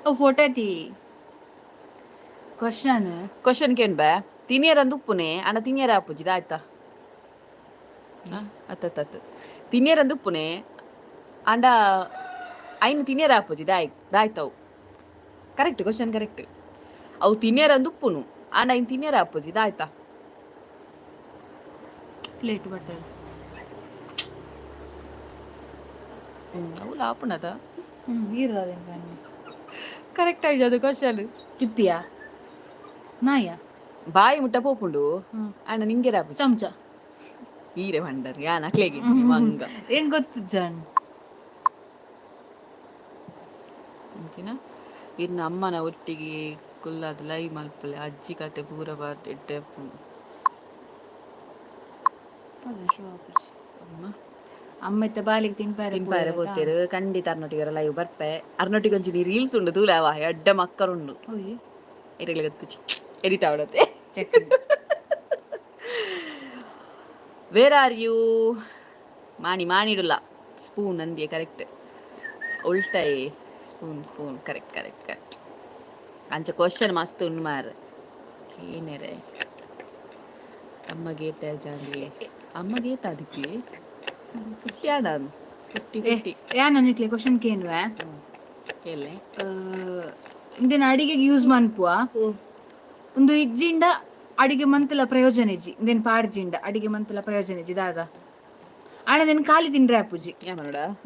Speaker 1: ಅವು ಫೋಟೋ ಐತಿ ಕ್ವಶನ್
Speaker 2: ಕೇನ್ ಬೇ ತಿನಿಯರಂದು ಉಪ್ಪುನೆ ಅಣ್ಣ ತಿನಿಯರ ಆಪುಜಿದ ಆಯ್ತಾ ಅತ್ತ ತಿನಿಯರಂದು ಉಪ್ಪುನೆ ಅಂಡ ಐನು ತಿನಿಯರ ಆಪುಜಿ ದಾಯ್ತವು ಕರೆಕ್ಟ್ ಕ್ವಶನ್ ಕರೆಕ್ಟ್ ಅವು ತಿನಿಯರಂದು ಉಪ್ಪುನು ಅಂಡ ಐನು ತಿನಿಯರ ಆಪುಜಿ ದಾಯ್ತಾ
Speaker 1: ಪ್ಲೇಟ್ ಬಟ್ಟೆ
Speaker 2: ಅವು ಲಾಪುಣದ
Speaker 1: ಇರದೆ
Speaker 2: ಕರೆಕ್ಟ್ ಆಯ್ತು ಅದು ಕ್ವಶನ್
Speaker 1: ತಿಪ್ಪಿಯಾ ನಾಯ
Speaker 2: ಬಾಯಿ ಮುಟ್ಟ ಪೋಪುಂಡು ಅಣ್ಣ ನಿಂಗೆ ರಾಪು
Speaker 1: ಚಮಚ
Speaker 2: ಈರೆ ಬಂಡರ್ ಯಾನ್ ಅಕ್ಲೇಗಿ ಮಂಗ
Speaker 1: ಏನ್ ಗೊತ್ತು ಜನ್
Speaker 2: ಅಂತಿನ ಇನ್ನು ಅಮ್ಮನ ಒಟ್ಟಿಗೆ ಕುಲ್ಲಾದ ಲೈವ್ ಮಲ್ಪಲೆ ಅಜ್ಜಿ ಕತೆ ಪೂರ ಬಾರ್ಡೆ
Speaker 1: ಅಮ್ಮ ಇತ್ತ ಬಾಲಿಗೆ ತಿನ್ಪಾರೆ
Speaker 2: ಪೋತೇರು ಖಂಡಿತ ಅರ್ನೊಟ್ಟಿಗೆ ಲೈವ್ ಬರ್ಪೆ ಅರ್ನೊಟ್ಟಿಗೆ ಒಂಚೂರು ರೀಲ್ಸ್ ಉಂಡು ತೂಲವ ಎಡ್ಡ ಮಕ್ಕರುಂಡು ಇರಲಿ ಗೊತ್ತು ಎಡಿಟ್ ಆವಡತ್ತೆ ವೇರ್ ಆರ್ ಯು ಮಾಣಿಡುಲ್ಲ ಸ್ಪೂನ್ ಅಂದಿಯೇ ಕರೆಕ್ಟ್ ಉಲ್ಟಾಯಿ ಸ್ಪೂನ್ ಕರೆಕ್ಟ್ ಅಂಚ ಕ್ವಶನ್ ಮಸ್ತ್ ಉಂಡು ಮಾರ ಏನೇರೆ ಅಮ್ಮಗೆ ತಾದಿಪ್ಪಿ 50 ಆಡಾನು 50
Speaker 1: ಯಾನಿಕ್ಲೆ ಕ್ವಶನ್ ಕೇನ್ವೆ
Speaker 2: ಕೇಳೆ
Speaker 1: ಇಂದಿನ ಅಡಿಗೆಗೆ ಯೂಸ್ ಮನ್ಪುವ ಒಂದು ಇಜ್ಜಿಂಡ ಅಡಿಗೆ ಮಂತಲ ಪ್ರಯೋಜನ ಇಜ್ಜಿ ಇಂದೇನು ಪಾಡ್ಜಿಂಡ ಅಡಿಗೆ ಮಂತಲ ಪ್ರಯೋಜನ ಇಜ್ಜಿ ದಾದ ಆಣ ದೇನು ಖಾಲಿ ತಿಂಡ್ರೆ ಆಪುಜಿ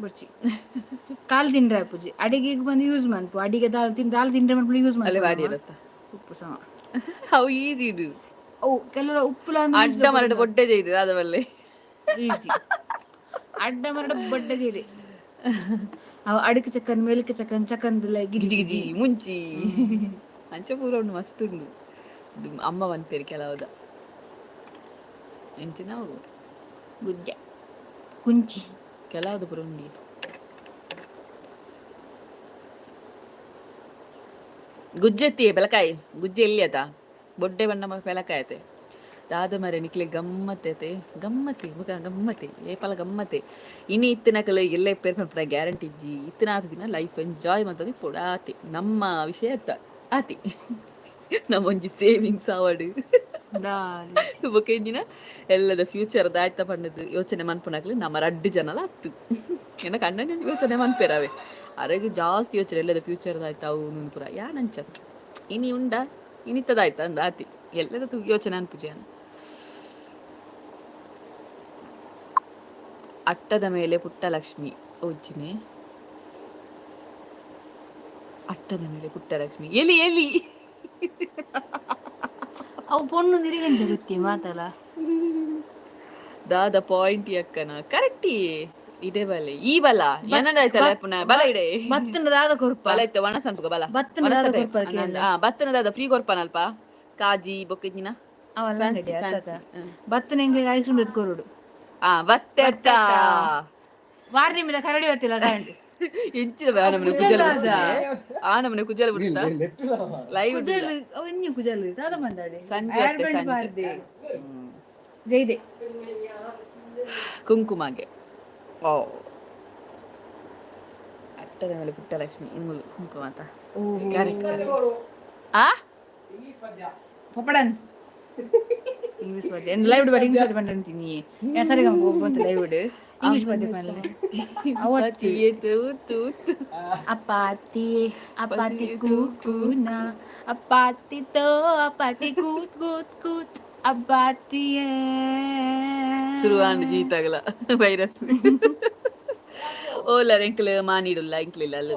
Speaker 1: ಬುಡ್ಚಿ ಖಾಲಿ ತಿಂಡ್ರೆ ಆಪುಜಿ ಅಡಿಗೆಗೆ ಬಂದು ಯೂಸ್ ಮನ್ಪು ಅಡಿಗೆ ದಾಲ್ ತಿಂಡ್ರೆ ಮನ್ಪು ಯೂಸ್
Speaker 2: ಮನ್ಪು
Speaker 1: ಉಪ್ಪು ಸಮ
Speaker 2: ಹೌ ಈಸಿ ಇಡು
Speaker 1: ಓ ಕೆಲವರು ಉಪ್ಪುಲ
Speaker 2: ಅಡ್ಡ ಮರಡು ಬೊಡ್ಡೆ ಜೈದು ಅದವಲ್ಲೇ
Speaker 1: ಈಸಿ ಅಡ್ಡ ಮರಡ ಬೊಡ್ಡೆ ಜೈದೆ ಅವ ಅಡಿಕೆ ಚಕ್ಕನ್ ಮೇಲಿಕೆ ಚಕ್ಕನ್ ಚಕ್ಕನ್ದಿಲ್ಲ
Speaker 2: ಗಿಜಿ
Speaker 1: ಗಿಜಿ
Speaker 2: ಗಿಜಿ ಮುಂಚಿ ಅಂಚ ಪೂರ ಉಂಡು ಮಸ್ತ್ ಉಂಡು ಅಮ್ಮ ಬಂತೇರಿ ಕೆಲವದ ಎಂಚ ನಾವು
Speaker 1: ಗುಜ್ಜೆ ಕುಂಚಿ
Speaker 2: ಕೆಲವದು ಪೂರ ಉಂಡಿ ಗುಜ್ಜೆತ್ತಿ ಬೆಲಕಾಯಿ ಗುಜ್ಜೆ ಎಲ್ಲಿ ಆತ ಬೊಡ್ಡೆ ಬಣ್ಣ ಬೆಲಕಾಯಿ ಆಯ್ತೆ ದಾದ ಮರೆ ನಿಕ್ಲೆ ಗಮ್ಮತ್ತೆ ಗಮ್ಮತ್ತೆ ಮುಖ ಗಮ್ಮತ್ತೆ ಏಪಲ ಗಮ್ಮತ್ತೆ ಇನ್ನು ಇತ್ತಿನಕಲು ಎಲ್ಲ ಪೇರ್ಪಂಪನ ಗ್ಯಾರಂಟಿ ಇಜ್ಜಿ ಇತ್ತಿನಾತ ದಿನ ಲೈಫ್ ಎಂಜಾಯ್ ಮಾಡ್ತದೆ ಪೊಡಾತಿ ನಮ್ಮ ವಿಷಯ ಆತಿ ನಮ್ಮ ಒಂಜಿ ಸೇವಿಂಗ್ಸ್ ಆವಡ್ ಬೊಕೇಂಜಿನ ಎಲ್ಲದ ಫ್ಯೂಚರ್ ದಾಯ್ತ ಪಂಡದು ಯೋಚನೆ ಮನ್ಪುನಾಗ್ಲಿ ನಮ್ಮ ರಡ್ಡು ಜನಲ ಹತ್ತು ಏನ ಕಣ್ಣ ಯೋಚನೆ ಮನ್ಪೇರಾವೆ ಅರೆಗೆ ಜಾಸ್ತಿ ಯೋಚನೆ ಎಲ್ಲದ ಫ್ಯೂಚರ್ ದಾಯ್ತ ಅವು ಪುರ ಯಾನಂಚ ಇನಿ ಉಂಡ ಇನಿತ್ತದಾಯ್ತ ಅಂದ ಆತಿ ಎಲ್ಲದ ಯೋಚನೆ ಅನ್ಪುಜೆ ಅನ್ನ ಅಟ್ಟದ ಮೇಲೆ ಪುಟ್ಟಲಕ್ಷ್ಮಿ ಓಜ್ಜಿನೆ ಅಟ್ಟದ ಮೇಲೆ ಪುಟ್ಟಲಕ್ಷ್ಮಿ ಎಲಿ ಎಲಿ
Speaker 1: ಅವು ಪೊಣ್ಣು ನಿರಿಗಂತ ಗೊತ್ತಿ ಮಾತಲ್ಲ
Speaker 2: ದಾದ ಪಾಯಿಂಟ್ ಅಕ್ಕನ ಕರೆಕ್ಟಿ ಇದೇ ಬಲೆ ಈ ಬಲ ಏನದಾಯ್ತಲ್ಲ ಪುನಃ ಬಲ ಇಡೆ
Speaker 1: ಬತ್ತನ ದಾದ ಕೊರ್ಪ
Speaker 2: ಬಲ ಇತ್ತು ಒಣ ಸಂಪುಗ ಬಲ
Speaker 1: ಬತ್ತನ ದಾದ ಕೊರ್ಪ
Speaker 2: ಬತ್ತನ ದಾದ ಫ್ರೀ ಕೊರ್ಪನಲ್ಪ ಕಾಜಿ ಬೊಕ್ಕಿನ
Speaker 1: ಅವಲ್ಲ ಬತ್ತನ ಎಂಗ್ಲಿಗೆ ಐಸ್ಕ್ರೀಮ್ ಎತ್ಕೊರುಡು
Speaker 2: ಬತ್ತೆ
Speaker 1: ವಾರ್ನಿ మీద ಕರಡಿ ಗೊತ್ತಿಲ್ಲ ಕರೆಂಟ್
Speaker 2: ಇಂಚಿನ ಆನಮನೆ ಕುಜಲ್ ಆನಮನೆ ಕುಜಲ್ ಬಿಡ್ತಾ ಲೈವ್
Speaker 1: ಕುಜಲ್ ಅವನ್ನಿ ಕುಜಲ್ ದಾದ ಮಂದಾಡಿ
Speaker 2: ಸಂಜೆ ಅತ್ತೆ ಸಂಜೆ
Speaker 1: ಜೈದೆ
Speaker 2: ಕುಂಕುಮಗೆ ಓ ಅಟ್ಟದ ಮೇಲೆ ಪುಟ್ಟಲಕ್ಷ್ಮಿ ಇಂಗುಲು ಕುಂಕುಮ ಅಂತ
Speaker 1: ಪಪ್ಪಡನ್ ಇಂಗ್ಲಿಷ್ ಪದ್ಯ ಲೈವ್ ಬರ್ ಇಂಗ್ಲಿಷ್ ಪದ್ಯ ಪಂಡಂತೀನಿ ಸರಿ ಗಮ ಹೋಗ್ಬಂತ ಲೈವ್ ಇಂಗ್ಲಿಷ್ ಪದ್ಯ ಪನ್ಲೆ ಅವತ್ತಿ ಅಪ್ಪಾತಿ ಅಪ್ಪಾತಿ ಕೂಕೂನ ಅಪ್ಪಾತಿ ತೋ ಅಪ್ಪಾತಿ ಕೂತ್ ಕೂತ್ ಕೂತ್ ಅಪ್ಪಾತಿ
Speaker 2: ಶುರುವಾಂಡ್ ಜೀತಾಗಲ ವೈರಸ್ ಓಲರ್ ಎಂಕ್ಲೆ ಮಾನಿಡುಲ್ಲ ಎಂಕ್ಲಿಲ್ಲ ಅಲ್ಲ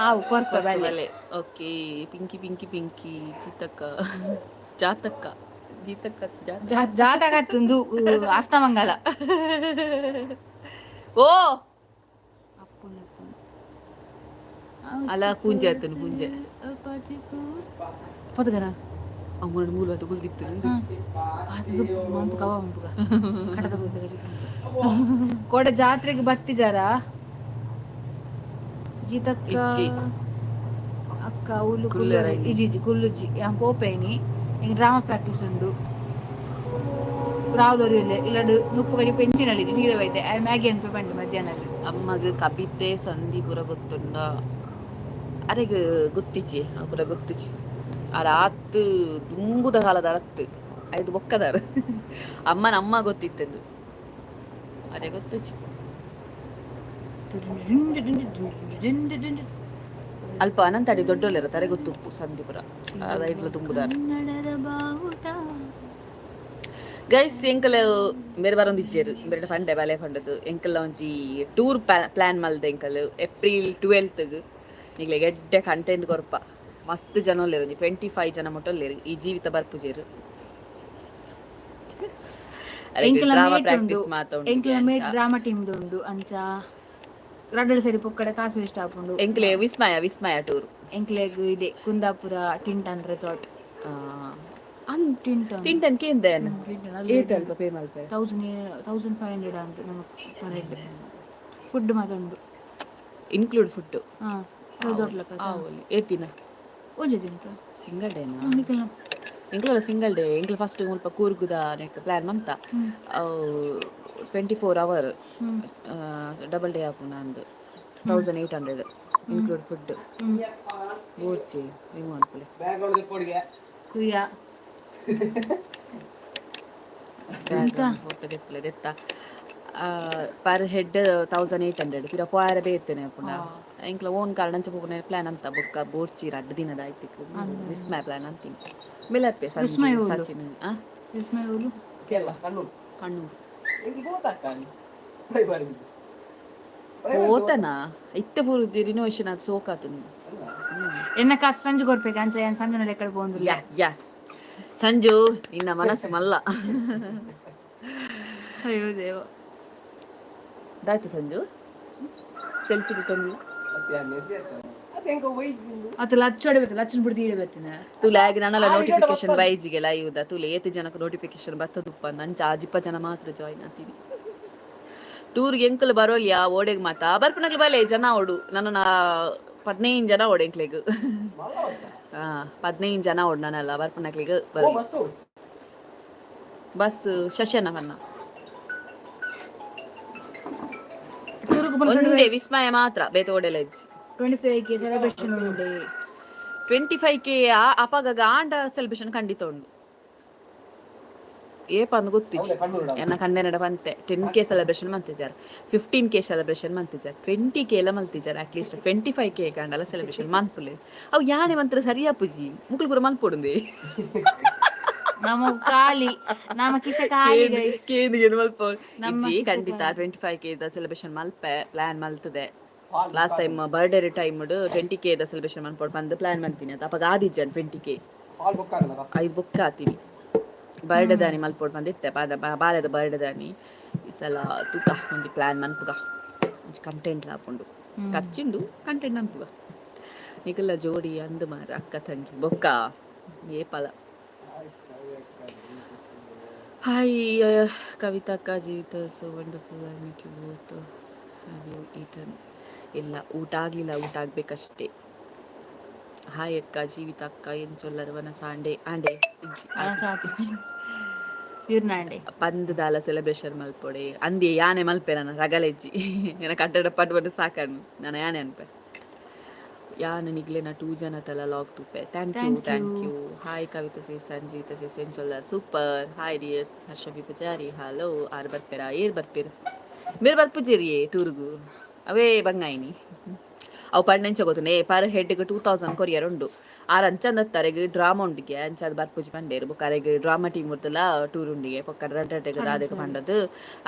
Speaker 1: ಆವು ಕೊರ್ಪ ಬಲೆ
Speaker 2: ಓಕೆ ಪಿಂಕಿ ಪಿಂಕಿ ಪಿಂಕಿ ಜೀತಕ್ಕ ಜಾತಕ್ಕ ಜೀತಕ್ಕ
Speaker 1: ಜಾತಕತ್ತುಂದು ಅಸ್ತಮಂಗಲ
Speaker 2: ಓ ಅಲ್ಲ ಪೂಂಜೆ ಆತನು ಪೂಂಜೆ
Speaker 1: ಪದಗನ
Speaker 2: ಅಮ್ಮನ ಮೂಲ ಅದು ಗುಲ್ದಿತ್ತು
Speaker 1: ಅದು ಮಂಪುಗ ಮಂಪುಗ ಕಡದ ಗುಲ್ದಿಗ ಕೋಡ ಜಾತ್ರೆಗೆ ಬತ್ತಿಜಾರ ಜೀತಕ್ಕ ಅಕ್ಕ ಉಲ್ಲು ಕುಲ್ಲರ ಇಜಿಜಿ ಕುಲ್ಲುಜಿ ಯಾನ್ ಪೋಪೇನಿ ಇಂಗ್ ಡ್ರಾಮಾ ಪ್ರಾಕ್ಟೀಸ್ ಉಂಡು ರಾವ್ಲೋರಿ ಇಲ್ಲಡು ನುಪ್ಪುಗಜಿ ಪೆಂಚಿನಲ್ಲಿ ಸೀದಾ ಬೈತೆ ಮ್ಯಾಗಿ ಅನ್ಪೆ ಪಂಡು ಮಧ್ಯಾಹ್ನ
Speaker 2: ಅಮ್ಮಗ ಕಬಿತೆ ಸಂಧಿ ಪುರ ಗೊತ್ತುಂಡ ಅರೆಗ್ ಗೊತ್ತಿಚ್ಚಿ ಪುರ ಗೊತ್ತಿಚ್ಚಿ ಅರ ಆತ್ ದುಂಬುದ ಕಾಲದ ಅರತ್ತು ಐದು ಬೊಕ್ಕದಾರ ಅಮ್ಮನ ಅಮ್ಮ ಗೊತ್ತಿತ್ತದು ಅರೆ ಗೊತ್ತಿಚ್ಚಿ ಅಲ್ಪ ಅನಂತಡಿ ದೊಡ್ಡೊಳ್ಳೆರ ತರೆ ಗೊತ್ತುಪ್ಪು ಸಂಧಿಪುರ ಐದ್ಲ ತುಂಬುದಾರ ಗೈಸ್ ಎಂಕಲ್ ಬೇರೆ ಬರೊಂದು ಇಜ್ಜೇರು ಬೇರೆ ಪಂಡೆ ಬಲೆ ಪಂಡದು ಎಂಕಲ್ನ ಒಂಜಿ ಟೂರ್ ಪ್ಲಾನ್ ಮಲ್ದೆ ಎಂಕಲ್ ಏಪ್ರಿಲ್ 12ಗ್ ನಿಗ್ಲೆ ಗೆಡ್ಡೆ ಕಂಟೆಂಟ್ ಕೊರ್ಪ ಮಸ್ತ್ ಜನ ಒಲ್ಲೇರು 25 ಜನ ಮೊಟ್ಟೊಲ್ಲೇರು ಈ ಜೀವಿತ ಬರ್ಪುಜೇರು ಡ್ರಾಮಾ ಪ್ರಾಕ್ಟೀಸ್ ಮಾತೊಂಡು
Speaker 1: ಎಂಕ್ಲ ಮೇಟ್ ಡ್ರಾಮಾ ಟೀಮ್ ದುಂಡು ಅಂಚ ರಡ್ಡಲ ಸರಿ ಪೊಕ್ಕಡೆ ಕಾಸು ಇಷ್ಟ ಆಪುಂಡು
Speaker 2: ಎಂಕ್ಲೆ ವಿಸ್ಮಯ ಟೂರ್
Speaker 1: ಎಂಕ್ಲೆಗ್ ಇದೆ ಕುಂದಾಪುರ ಟಿಂಟನ್ ರೆಸಾರ್ಟ್
Speaker 2: ಟಿಂಟನ್ ಕೇಂದೇನ ಏತಲ್ಪ ಪೇ ಮಲ್ಪೆ
Speaker 1: 1500 ಅಂತ ನಮಕ್ ಪರ್ ಹೆಡ್ ಫುಡ್ ಮಾತುಂಡು
Speaker 2: ಇನ್ಕ್ಲೂಡ್ ಫುಡ್
Speaker 1: ರೆಸಾರ್ಟ್ ಲಕ
Speaker 2: ಏತಿನ
Speaker 1: ಒಂಜೆ ತಿಂಟ
Speaker 2: ಸಿಂಗಲ್ ಡೇನಾ ಎಂಕ್ಲೆಲ್ಲ ಸಿಂಗಲ್ ಡೇ ಎಂಕ್ಲೆ ಫಸ್ಟ್ ಮುಲ್ಪ ಕೂರ್ಗುದ ನೆಕ್ ಪ್ಲಾನ್ ಮಂತ 24 hour ಡಬಲ್ ಡೇ ಆಪುಂಡ ಅಂದು 1800 ಇನ್ಕ್ಲೂಡ್ ಫುಡ್ ಬೋರ್ಚಿ ನೀವು ಅನ್ಕೊಳ್ಳಿ
Speaker 1: ಕುಯ್ಯ
Speaker 2: ಫೋಟೋ ತೆಪ್ಪಲೆ ದೆತ್ತ ಪರ್ ಹೆಡ್ 1800 ಪಿರ ಪೋಯರ ಬೇತೇನೆ ಪುಂಡ ಎಂಕ್ಲ ಓನ್ ಕಾರಣ ಅಂಚ ಪೋಪುನ ಪ್ಲಾನ್ ಅಂತ ಬೊಕ್ಕ ಬೋರ್ಚಿ ರಡ್ಡು ದಿನದ ಆಯ್ತಿಕ್ ವಿಸ್ಮಯ ಪ್ಲಾನ್ ಅಂತೀನಿ ಮಿಲತ್ಪೆ ಸಚಿನ್
Speaker 1: ವಿಸ್ಮಯ ಓಲು
Speaker 2: ಕಣ್ಣು ಓತನಾ ಇತ್ತೆ ಪೂರು ರಿನೋವೇಷನ್ ಅದು ಸೋಕಾತು
Speaker 1: ಎನ್ನ ಕಾಸು ಸಂಜೆ ಕೊಡ್ಬೇಕು ಅಂಚ ಏನ್ ಸಂಜೆ ಎಕ್ಕಡೆ ಬಂದು
Speaker 2: ಯಾಸ್ ಸಂಜು ನಿನ್ನ ಮನಸ್ಸು ಮಲ್ಲ
Speaker 1: ಅಯ್ಯೋ ದೇವ
Speaker 2: ದಾಯ್ತು ಸಂಜು ಸೆಲ್ಫಿ ತಂದು
Speaker 1: ಅದು ಲಚ್ಚೊಡಬೇಕು ಲಚ್ಚನ್ ಬಿಡ್ದು ಇಡಬೇಕಿನ
Speaker 2: ತುಲೆ ಆಗಿ ನನ್ನಲ್ಲ ನೋಟಿಫಿಕೇಶನ್ ವೈಜಿಗೆ ಲೈವ್ ದ ತುಲೆ ಏತು ಜನಕ್ಕೆ ನೋಟಿಫಿಕೇಶನ್ ಬರ್ತದಪ್ಪ ನಂಚ ಆಜಿಪ್ಪ ಜನ ಮಾತ್ರ ಜಾಯಿನ್ ಆಗ್ತೀನಿ ಟೂರ್ಗೆ ಎಂಕಲ್ ಬರೋಲ್ಯಾ ಓಡೆಗ್ ಮಾತಾ ಬರ್ಪನಕ್ಲು ಬಲೆ ಜನ ಓಡು ನನ್ನ 15 ಜನ ಓಡೆಂಕ್ಲೆಗ್ 15 ಜನ ಓಡ್ ನನ್ನಲ್ಲ ಬರ್ಪನಕ್ಲಿಗ್ ಬರೋ ಬಸ್ ಶಶನ ಬನ್ನ ಒಂದೇ ವಿಸ್ಮಯ ಮಾತ್ರ ಬೇತ ಓಡೆಲ್ಲ ಇಜ್ಜಿ
Speaker 1: 25K ಸೆಲೆಬ್ರೇಷನ್ ಉಂಡೆ
Speaker 2: 25K ಅಪಗ ಆಂಡ ಸೆಲೆಬ್ರೇಷನ್ ಖಂಡಿತ ಉಂಡು ಏಪಂದು ಗೊತ್ತಿಜ್ಜಿ ಎನ್ನ ಕಂಡೆನಡ ಬಂತೆ 10K celebration ಮಂತಿಜಾರ 15K celebration ಮಂತಿಜಾರ 20K ಎಲ್ಲ ಮಲ್ತಿಜಾರ ಅಟ್ಲೀಸ್ಟ್ 25K ಕಂಡಲ್ಲ ಸೆಲೆಬ್ರೇಷನ್ ಮನ್ಪುಲೆ ಅವು ಯಾನೆ ಮಂತ್ರ ಸರಿಯಾ ಪುಜಿ ಮುಕ್ಳು ಪೂರ ಮನ್ಪೊಡುಂದೆ
Speaker 1: ನಮ್ಮ ಕಾಲಿ ನಮ್ಮ ಕಿಸ ಕಾಲಿ ಗೈಸ್
Speaker 2: ಕೇಂದಿಗೆ ಮಲ್ಪ ಇಜ್ಜಿ ಖಂಡಿತ 25K ದ ಸೆಲೆಬ್ರೇಷನ್ ಮಲ್ಪೆ ಪ್ಲಾನ್ ಮಲ್ತದೆ last time birthday time 20K ದ ಸೆಲೆಬ್ರೇಷನ್ ಮನ್ಪೊಡು ಬಂದು ಪ್ಲಾನ್ ಮಾಡ್ತೀನಿ ಅಂತ ಅಪ್ಪ ಆದಿಜ್ಜನ್ 20K ಐದು ಬುಕ್ ಆತೀನಿ ಬರ್ಡೇ ದಾನಿ ಮಲ್ಪೊಡು ಬಂದಿತ್ತೆ ಬಾಲ್ಯದ ಬರ್ಡೇ ದಾನಿ ಈ ಸಲ ತೂಕ ಒಂದು ಪ್ಲಾನ್ ಮನ್ಪುಗ ಕಂಟೆಂಟ್ ಲಾಪುಂಡು ಖರ್ಚಿಂಡು ಕಂಟೆಂಟ್ ಮನ್ಪುಗ ನಿಗಲ್ಲ ಜೋಡಿ ಅಂದು ಮಾರ ಅಕ್ಕ ತಂಗಿ ಬೊಕ್ಕ ಏಪಲ ಹಾಯ್ ಕವಿತಾ ಅಕ್ಕ Jeevitha so wonderful I meet you both have you eaten ಇಲ್ಲ ಊಟ ಆಗಲಿಲ್ಲ ಊಟ ಆಗಬೇಕಷ್ಟೇ ಹಾಯ್ ಅಕ್ಕ ಜೀವಿತ ಅಕ್ಕ ಏನು ಚೊಲ್ಲರವನ ಸಾಂಡೆ ಆಂಡೆ ಪಂದದಾಲ ಸೆಲೆಬ್ರೇಷನ್ ಮಲ್ಪೊಡೆ ಅಂದಿ ಯಾನೆ ಮಲ್ಪೆ ನಾನು ರಗಲೆಜ್ಜಿ ಏನ ಕಟ್ಟಡ ಪಟ್ಟು ಸಾಕಣ್ಣು ನಾನು ಯಾನೆ ಅನ್ಪೆ ಯಾನ ನಿಗ್ಲೆನ 2 ಜನ ತಲ ಲಾಗ್ ತುಪ್ಪೆ ಥ್ಯಾಂಕ್ ಯು ಹಾಯ್ ಕವಿತಾ ಸೇ ಸಂಜೀತ ಸೇ ಸೆಂಚೊಲ್ಲರ್ super hi dears Harshavi Poojari hello ಆರ್ ಬರ್ಪೇರಾ ಏರ್ ಬರ್ಪೇರು ಮೇರೆ ಬರ್ಪುಜೇರಿ ಟೂರ್ಗು ಅವೇ ಬಂಗಾಯಿನಿ ಅವು ಪಣ್ಣೆಂಚ ಗೊತ್ತುನೆ ಪರ್ ಹೆಡ್ಗೆ 2000 ಕೊರಿಯರ್ ಉಂಡು ಆರ್ ಅಂಚಂದತ್ತರೆಗ್ ಡ್ರಾಮಾ ಉಂಡಿಗೆ ಅಂಚದ ಬರ್ಪುಜಿ ಪಂಡೇರು ಬೊಕ್ಕರೆಗ್ ಡ್ರಾಮಾ ಟೀಮ್ ಉರ್ತಲ ಟೂರ್ ಉಂಡಿಗೆ ಪೊಕ್ಕ ರಡ್ಡಟೆಗ್ ದಾದೆಗ್ ಪಂಡದು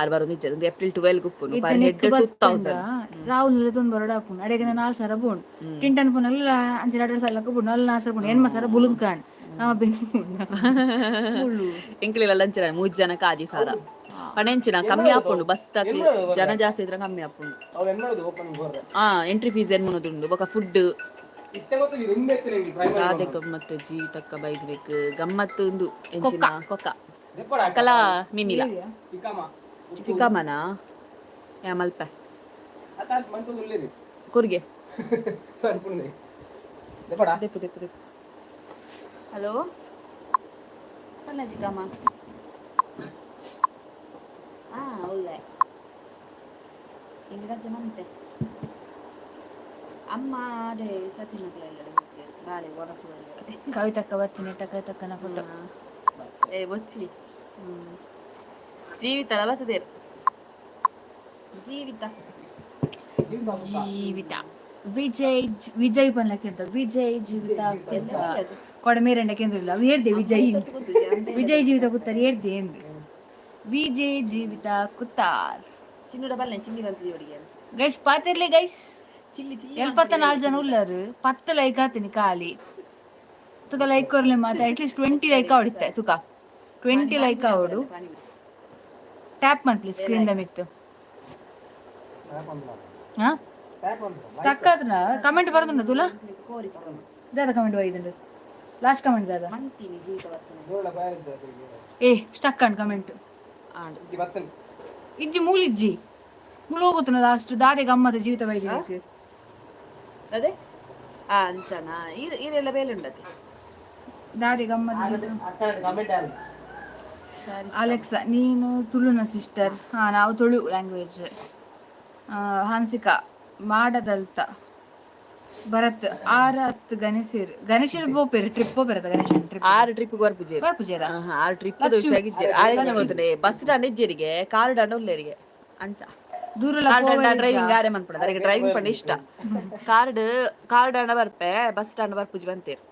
Speaker 2: ಆರ್ ಬರೋದು ಇಜ್ಜದು ಏಪ್ರಿಲ್ 12 ಗುಪ್ಪುನು ಪರ್ ಹೆಡ್ 2000
Speaker 1: ರಾಹುಲ್ ತೊಂದು ಬರೋಡ ಹಾಪುಂಡು ಅಡೆಗೆ 4 ಸರ ಬೋಂಡು ಟಿಂಟನ್ ಪುನಲ್ಲ ಅಂಚೆ 2 ಸಲ ಬೋಂಡು 4 ಸರ ಬೋಂಡು ಎನ್ಮ ಸರ ಬುಲುಂಕಾನ್ ನಮ್ಮ ಬೆಂಗು
Speaker 2: ಎಂಕ್ಲೆಲ್ಲ ಲಂಚನ 3 ಜನ ಕಾಜಿ ಸಾಲ ಪಣೆಂಚಿನ ಕಮ್ಮಿ ಹಾಪುಂಡು ಬಸ್ ತಕ್ಲಿ ಜನ ಜಾಸ್ತಿ ಇದ್ರೆ ಕಮ್ಮಿ ಹಾಪುಂಡು ಎಂಟ್ರಿ ಫೀಸ್ ಏನು ಮುನ್ನದುಂಡು ಬೊಕ ಫುಡ್ ರಾಧೆ ಗಮ್ಮತ್ತು ಜೀವಿತಕ್ಕ ಬೈದ್ಬೇಕು ಗಮ್ಮತ್ತು ಉಂದು ಎಂಚಿನ ಕೊಕ್ಕ ಕಲ ಮಿಮಿಲ ಚಿಕ್ಕಮ್ಮನ ಯಾ ಮಲ್ಪ ಕೊರ್ಗೆ ಹಲೋ ಪನ್ನ ಚಿಕ್ಕಮ್ಮ ಒಳ್ಳೆ ಇಂಗ್ರಾಜ ಮಂತೆ ಅಮ್ಮ ಅದೇ ಸಚಿನ ಬಾಳೆ ಒಣಸು
Speaker 1: ಕವಿತಕ್ಕ ಬರ್ತೀನಿ ಕವಿತಕ್ಕನ ಫೋಟೋ
Speaker 2: ಏ ಬೊಚ್ಚಿ ಜೀವಿತ ಬರ್ತದೆ ಜೀವಿತ
Speaker 1: ವಿಜಯ್ ಪನ್ಲಕ್ಕೆ ಇರ್ತದೆ ವಿಜಯ್ ಜೀವಿತ ಕೊಡಮೇರಂಡಕ್ಕೆ ಇಲ್ಲ ಅವು ಹೇಳ್ದೆ ವಿಜಯ್ ಜೀವಿತ ಕುತ್ತಾರ ಹೇಳ್ದೆ ಎಂದು ವಿಜಯ್ ಜೀವಿತ ಕುತ್ತಾರ್
Speaker 2: ಚಿನ್ನಡ ಬಲ್ಲೆ ಚಿನ್ನಿ ಬರ್ತದೆ ಅವರಿಗೆ
Speaker 1: ಗೈಸ್ ಪಾತಿರ್ಲಿ ಗೈಸ್ 74 ಜನ ಉಳ್ಳರು 10 ಲೈಕ್ ಆತೀನಿ ಖಾಲಿ ತುಕ ಲೈಕ್ ಕೊರ್ಲೆ ಮಾತ ಅಟ್ಲೀಸ್ಟ್ 20 ಲೈಕ್ ಆವಡಿತ್ತೆ ತುಕ 20 ಲೈಕ್ ಆವಡು ಟ್ಯಾಪ್ ಮಾಡಿ ಪ್ಲೀಸ್ ಸ್ಕ್ರೀನ್ ದ ಮಿತ್ತು ಹಾ ಸ್ಟಕ್ ಆದ್ರ ಕಮೆಂಟ್ ಬರ್ತುಂಡ ತುಲ ದಾದ ಕಮೆಂಟ್ ಬೈದುಂಡು ಲಾಸ್ಟ್ ಕಮೆಂಟ್ ದಾದ ಏ ಸ್ಟಕ್ ಅಂಡ್ ಕಮೆಂಟ್ ಇಜ್ಜಿ ಮೂಲಿಜ್ಜಿ ಮುಳು ಹೋಗುತ್ತನ ಲಾಸ್ಟ್ ದಾದೆ ಗಮ್ಮದ ಜೀವಿತ ಬೈದಿಬೇಕು
Speaker 2: ಅದೇ ಅಂಚನ ಈರೆಲ್ಲ ಬೇಲೆ ಉಂಡತಿ
Speaker 1: ದಾದೆ ಗಮ್ಮದ ಅಲೆಕ್ಸಾ ನೀನು ತುಳುನ ಸಿಸ್ಟರ್ ಹಾ ನಾವು ತುಳು ಲ್ಯಾಂಗ್ವೇಜ್ ಹನ್ಸಿಕಾ ಮಾಡದಲ್ತ ಭರತ್ 6 ಗಣೇಶರ್ ಬೋಪೇರು ಟ್ರಿಪ್ ಬೋಪೇರದ ಗಣೇಶನ್ trip
Speaker 2: 6 trip ಬರ್ಪುಜೇರ 6 trip ದೋಷಾಗಿಜ್ಜೇರ orange ಗೊತ್ತನೆ bus ದಂಡ ಇಜ್ಜೇರಿಗೆ ಕಾರ್ ದಂಡ ಉಲ್ಲೇರಿಗೆ ಅಂಚ
Speaker 1: ದೂರಲ
Speaker 2: ಡ್ರೈವಿಂಗ್ ಆರೆ ಮನ್ಪುಂಡು ಅದಕ್ಕೆ ಡ್ರೈವಿಂಗ್ ಪಂಡ ಇಷ್ಟ ಕಾರ್ ದಂಡ ಬರ್ಪೆ ಬಸ್ ದಂಡ ಬರ್ಪುಜಿ ಬಂತೇರು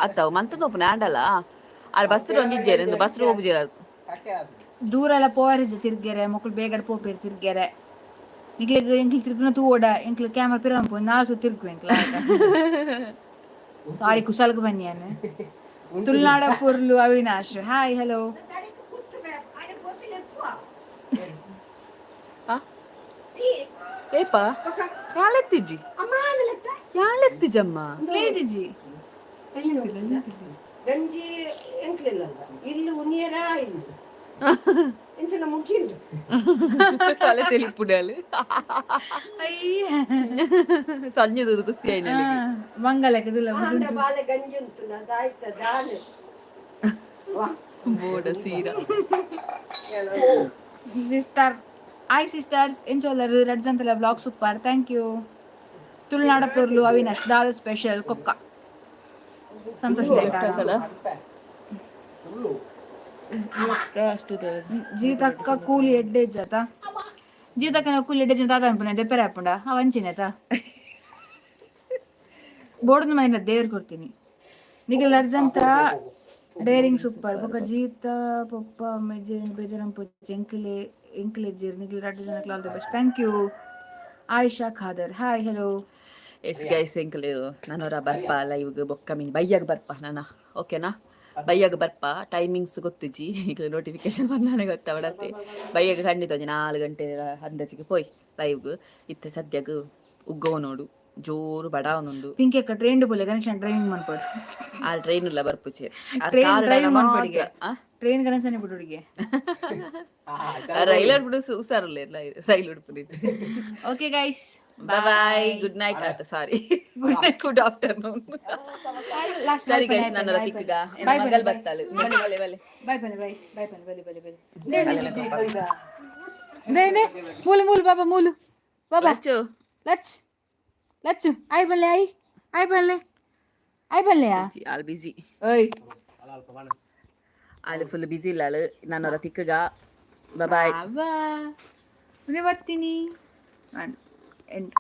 Speaker 2: ಅತ್ತವ ಮಂತದ ಒಪ್ಪನ ಆಂಡಲ್ಲ ಆರ್ ಬಸ್ ಒಂದಿಜ್ಜೇರು ಎಂದು ಬಸ್ ಹೋಗ್ಜೇರ
Speaker 1: ದೂರಲ ಪೋವರಿಜ ತಿರ್ಗೆರೆ ಮಕ್ಕಳು ಬೇಗಡ ಪೋಪೇರು ತಿರ್ಗೆರೆ ನಿಕ್ಲಿಗೆ ಎಂಕ್ಲಿ ತಿರ್ಗುನ ತೂಡ ಎಂಕ್ಲು ಕ್ಯಾಮರಾ ಪಿರಂಪು ನಾಲ್ಸು ತಿರ್ಗು ಎಂಕ್ಲ ಸಾರಿ ಕುಶಾಲ್ಗೆ ಬನ್ನಿಯಾನೆ ತುಳುನಾಡ ಪುರ್ಲು ಅವಿನಾಶ್ ಹಾಯ್ ಹಲೋ
Speaker 2: ಏಪಾ ಯಾಳೆತ್ತಿಜ್ಜಿ ಯಾಳೆತ್ತಿಜಮ್ಮ
Speaker 1: లేదిజీ
Speaker 3: ಗಂಜಿ ಎಂಕ್ಲಿಲ್ಲ ಇಲ್ಲಿ ಉನಿಯರ ಇಲ್ಲಿ ಇಂಚಿನ ಮುಗಿಂದು
Speaker 2: ತಲೆ ತೆಲಿಪುಡಾಲು
Speaker 1: ಅಯ್ಯ
Speaker 2: ಸಂಜೆದು ಖುಷಿ ಆಯ್ನ
Speaker 1: ಮಂಗಲಕದಿಲ್ಲ
Speaker 3: ಆಂಡ ಬಾಲೆ ಗಂಜಿ ಉಂಟು ಅದಾಯ್ತ ದಾನೆ
Speaker 2: ಬೋಡ ಸೀರಾ
Speaker 1: ಸಿಸ್ಟರ್ ಹಾಯ್ ಸಿಸ್ಟರ್ಸ್ ಎಂಚೋಲರು ರಡ್ಜಂತಲ ವ್ಲಾಗ್ ಸೂಪರ್ ಥ್ಯಾಂಕ್ ಯು ತುಳುನಾಡ ಪೊರ್ಲು ಅವಿನಾಶ್ ದಾಲ್ ಸ್ಪೆಷಲ್ ಕೊಕ್ಕ ಸಂತೋಷ್ జీతక్క కూలి ఎడ్డే జత జీతక్క కూలి ఎడ్డే జత అదనుకున్నా డెప్పర్ ఆపండా అవంచినేత ಬೋರ್ಡ್ ಮೈನ ದೇವ್ರ ಕೊಡ್ತೀನಿ ನಿಖಿಲ್ ಅರ್ಜಂತ ಡೇರಿಂಗ್ ಸೂಪರ್ ಬೊಕ ಜೀತ ಪೊಪ್ಪ ಮೆಜ್ಜೆರಿನ ಬೇಜಾರಂ ಪೊಚ್ಚಿ ಎಂಕ್ಲೆಜ್ಜೇರ್ ನಿಖಿಲ್ ರಡ್ಡು ಜನಕ್ಕೆ all the best thank you Ayesha Khader hi hello
Speaker 2: yes guys ಎಂಕಲು ನಾನವರ ಬರ್ಪ ಲೈವ್ಗೆ ಬೊಕ್ಕ ಮೀನು ಬೈಯಾಗ ಬರ್ಪ ನಾನ ಓಕೆನಾ ಬೈಯಾಗ ಬರ್ಪ ಟೈಮಿಂಗ್ಸ್ ಗೊತ್ತಿಜ್ಜಿ ಈಗ ನೋಟಿಫಿಕೇಶನ್ ಬಂದಾನೆ ಗೊತ್ತಾವಡತ್ತೆ ಬೈಯಾಗ ಖಂಡಿತ 4 ಗಂಟೆ ಅಂದಾಜಿಗೆ ಪೋಯ್ ಲೈವ್ಗೆ ಇತ್ತೆ ಸದ್ಯಗ ಉಗ್ಗೋ ನೋಡು ಜೋರು ಬಡಾವನುಂಡು
Speaker 1: ಪಿಂಕಿ ಅಕ್ಕ ಟ್ರೈನ್ ಬೋಲೆ ಕನೆಕ್ಷನ್ ಡ್ರೈವಿಂಗ್ ಮಾಡ್ಕೊಡು
Speaker 2: ಆ ಟ್ರೈನ್ ಇಲ್ಲ ಬರ್ಪುಚೇರ್
Speaker 1: ಟ್ರೈನ್ ಕನೆಕ್ಷನ್ ಬಿಡುಡಿಗೆ
Speaker 2: ರೈಲ್ ಬಿಡು ಹುಷಾರಲ್ಲ ರೈಲ್ ಉಡ್ಪುದಿತ್ತು
Speaker 1: okay guys
Speaker 2: bye good night ಆತ sorry good night good afternoon ಸರಿ ಗೈಸ್ ನನ್ನ ರತಿಕ್ಗ ನನ್ನ ಮಗಳು ಬರ್ತಾಳೆ ಬಲೆ ಬಲೆ ಬಲೆ
Speaker 1: ಬಾಯ್ ಬಲೆ ಬಾಯ್ ಬಾಯ್ ಬಲೆ ಬಲೆ ಬಲೆ ಬಲೆ ನೇ ಮೂಲು ಮೂಲು ಬಾಬಾ ಮೂಲು ಬಾಬಾ ಲಚ್ ಲಚ್ಚು ಆಯ್ ಬಲ್ಲೆ ಆಯ್ ಬಲ್ಲೆಯಾ
Speaker 2: ಆಲ್ ಬಿಜಿ
Speaker 1: ಓಯ್
Speaker 2: ಆಲ್ ಫುಲ್ ಬಿಜಿ ಇಲ್ಲ ನನ್ನ ರತಿಕ್ಗ ಬಾಯ್
Speaker 1: ಬಾಬಾ ಬರ್ತೀನಿ ಎಂಡ್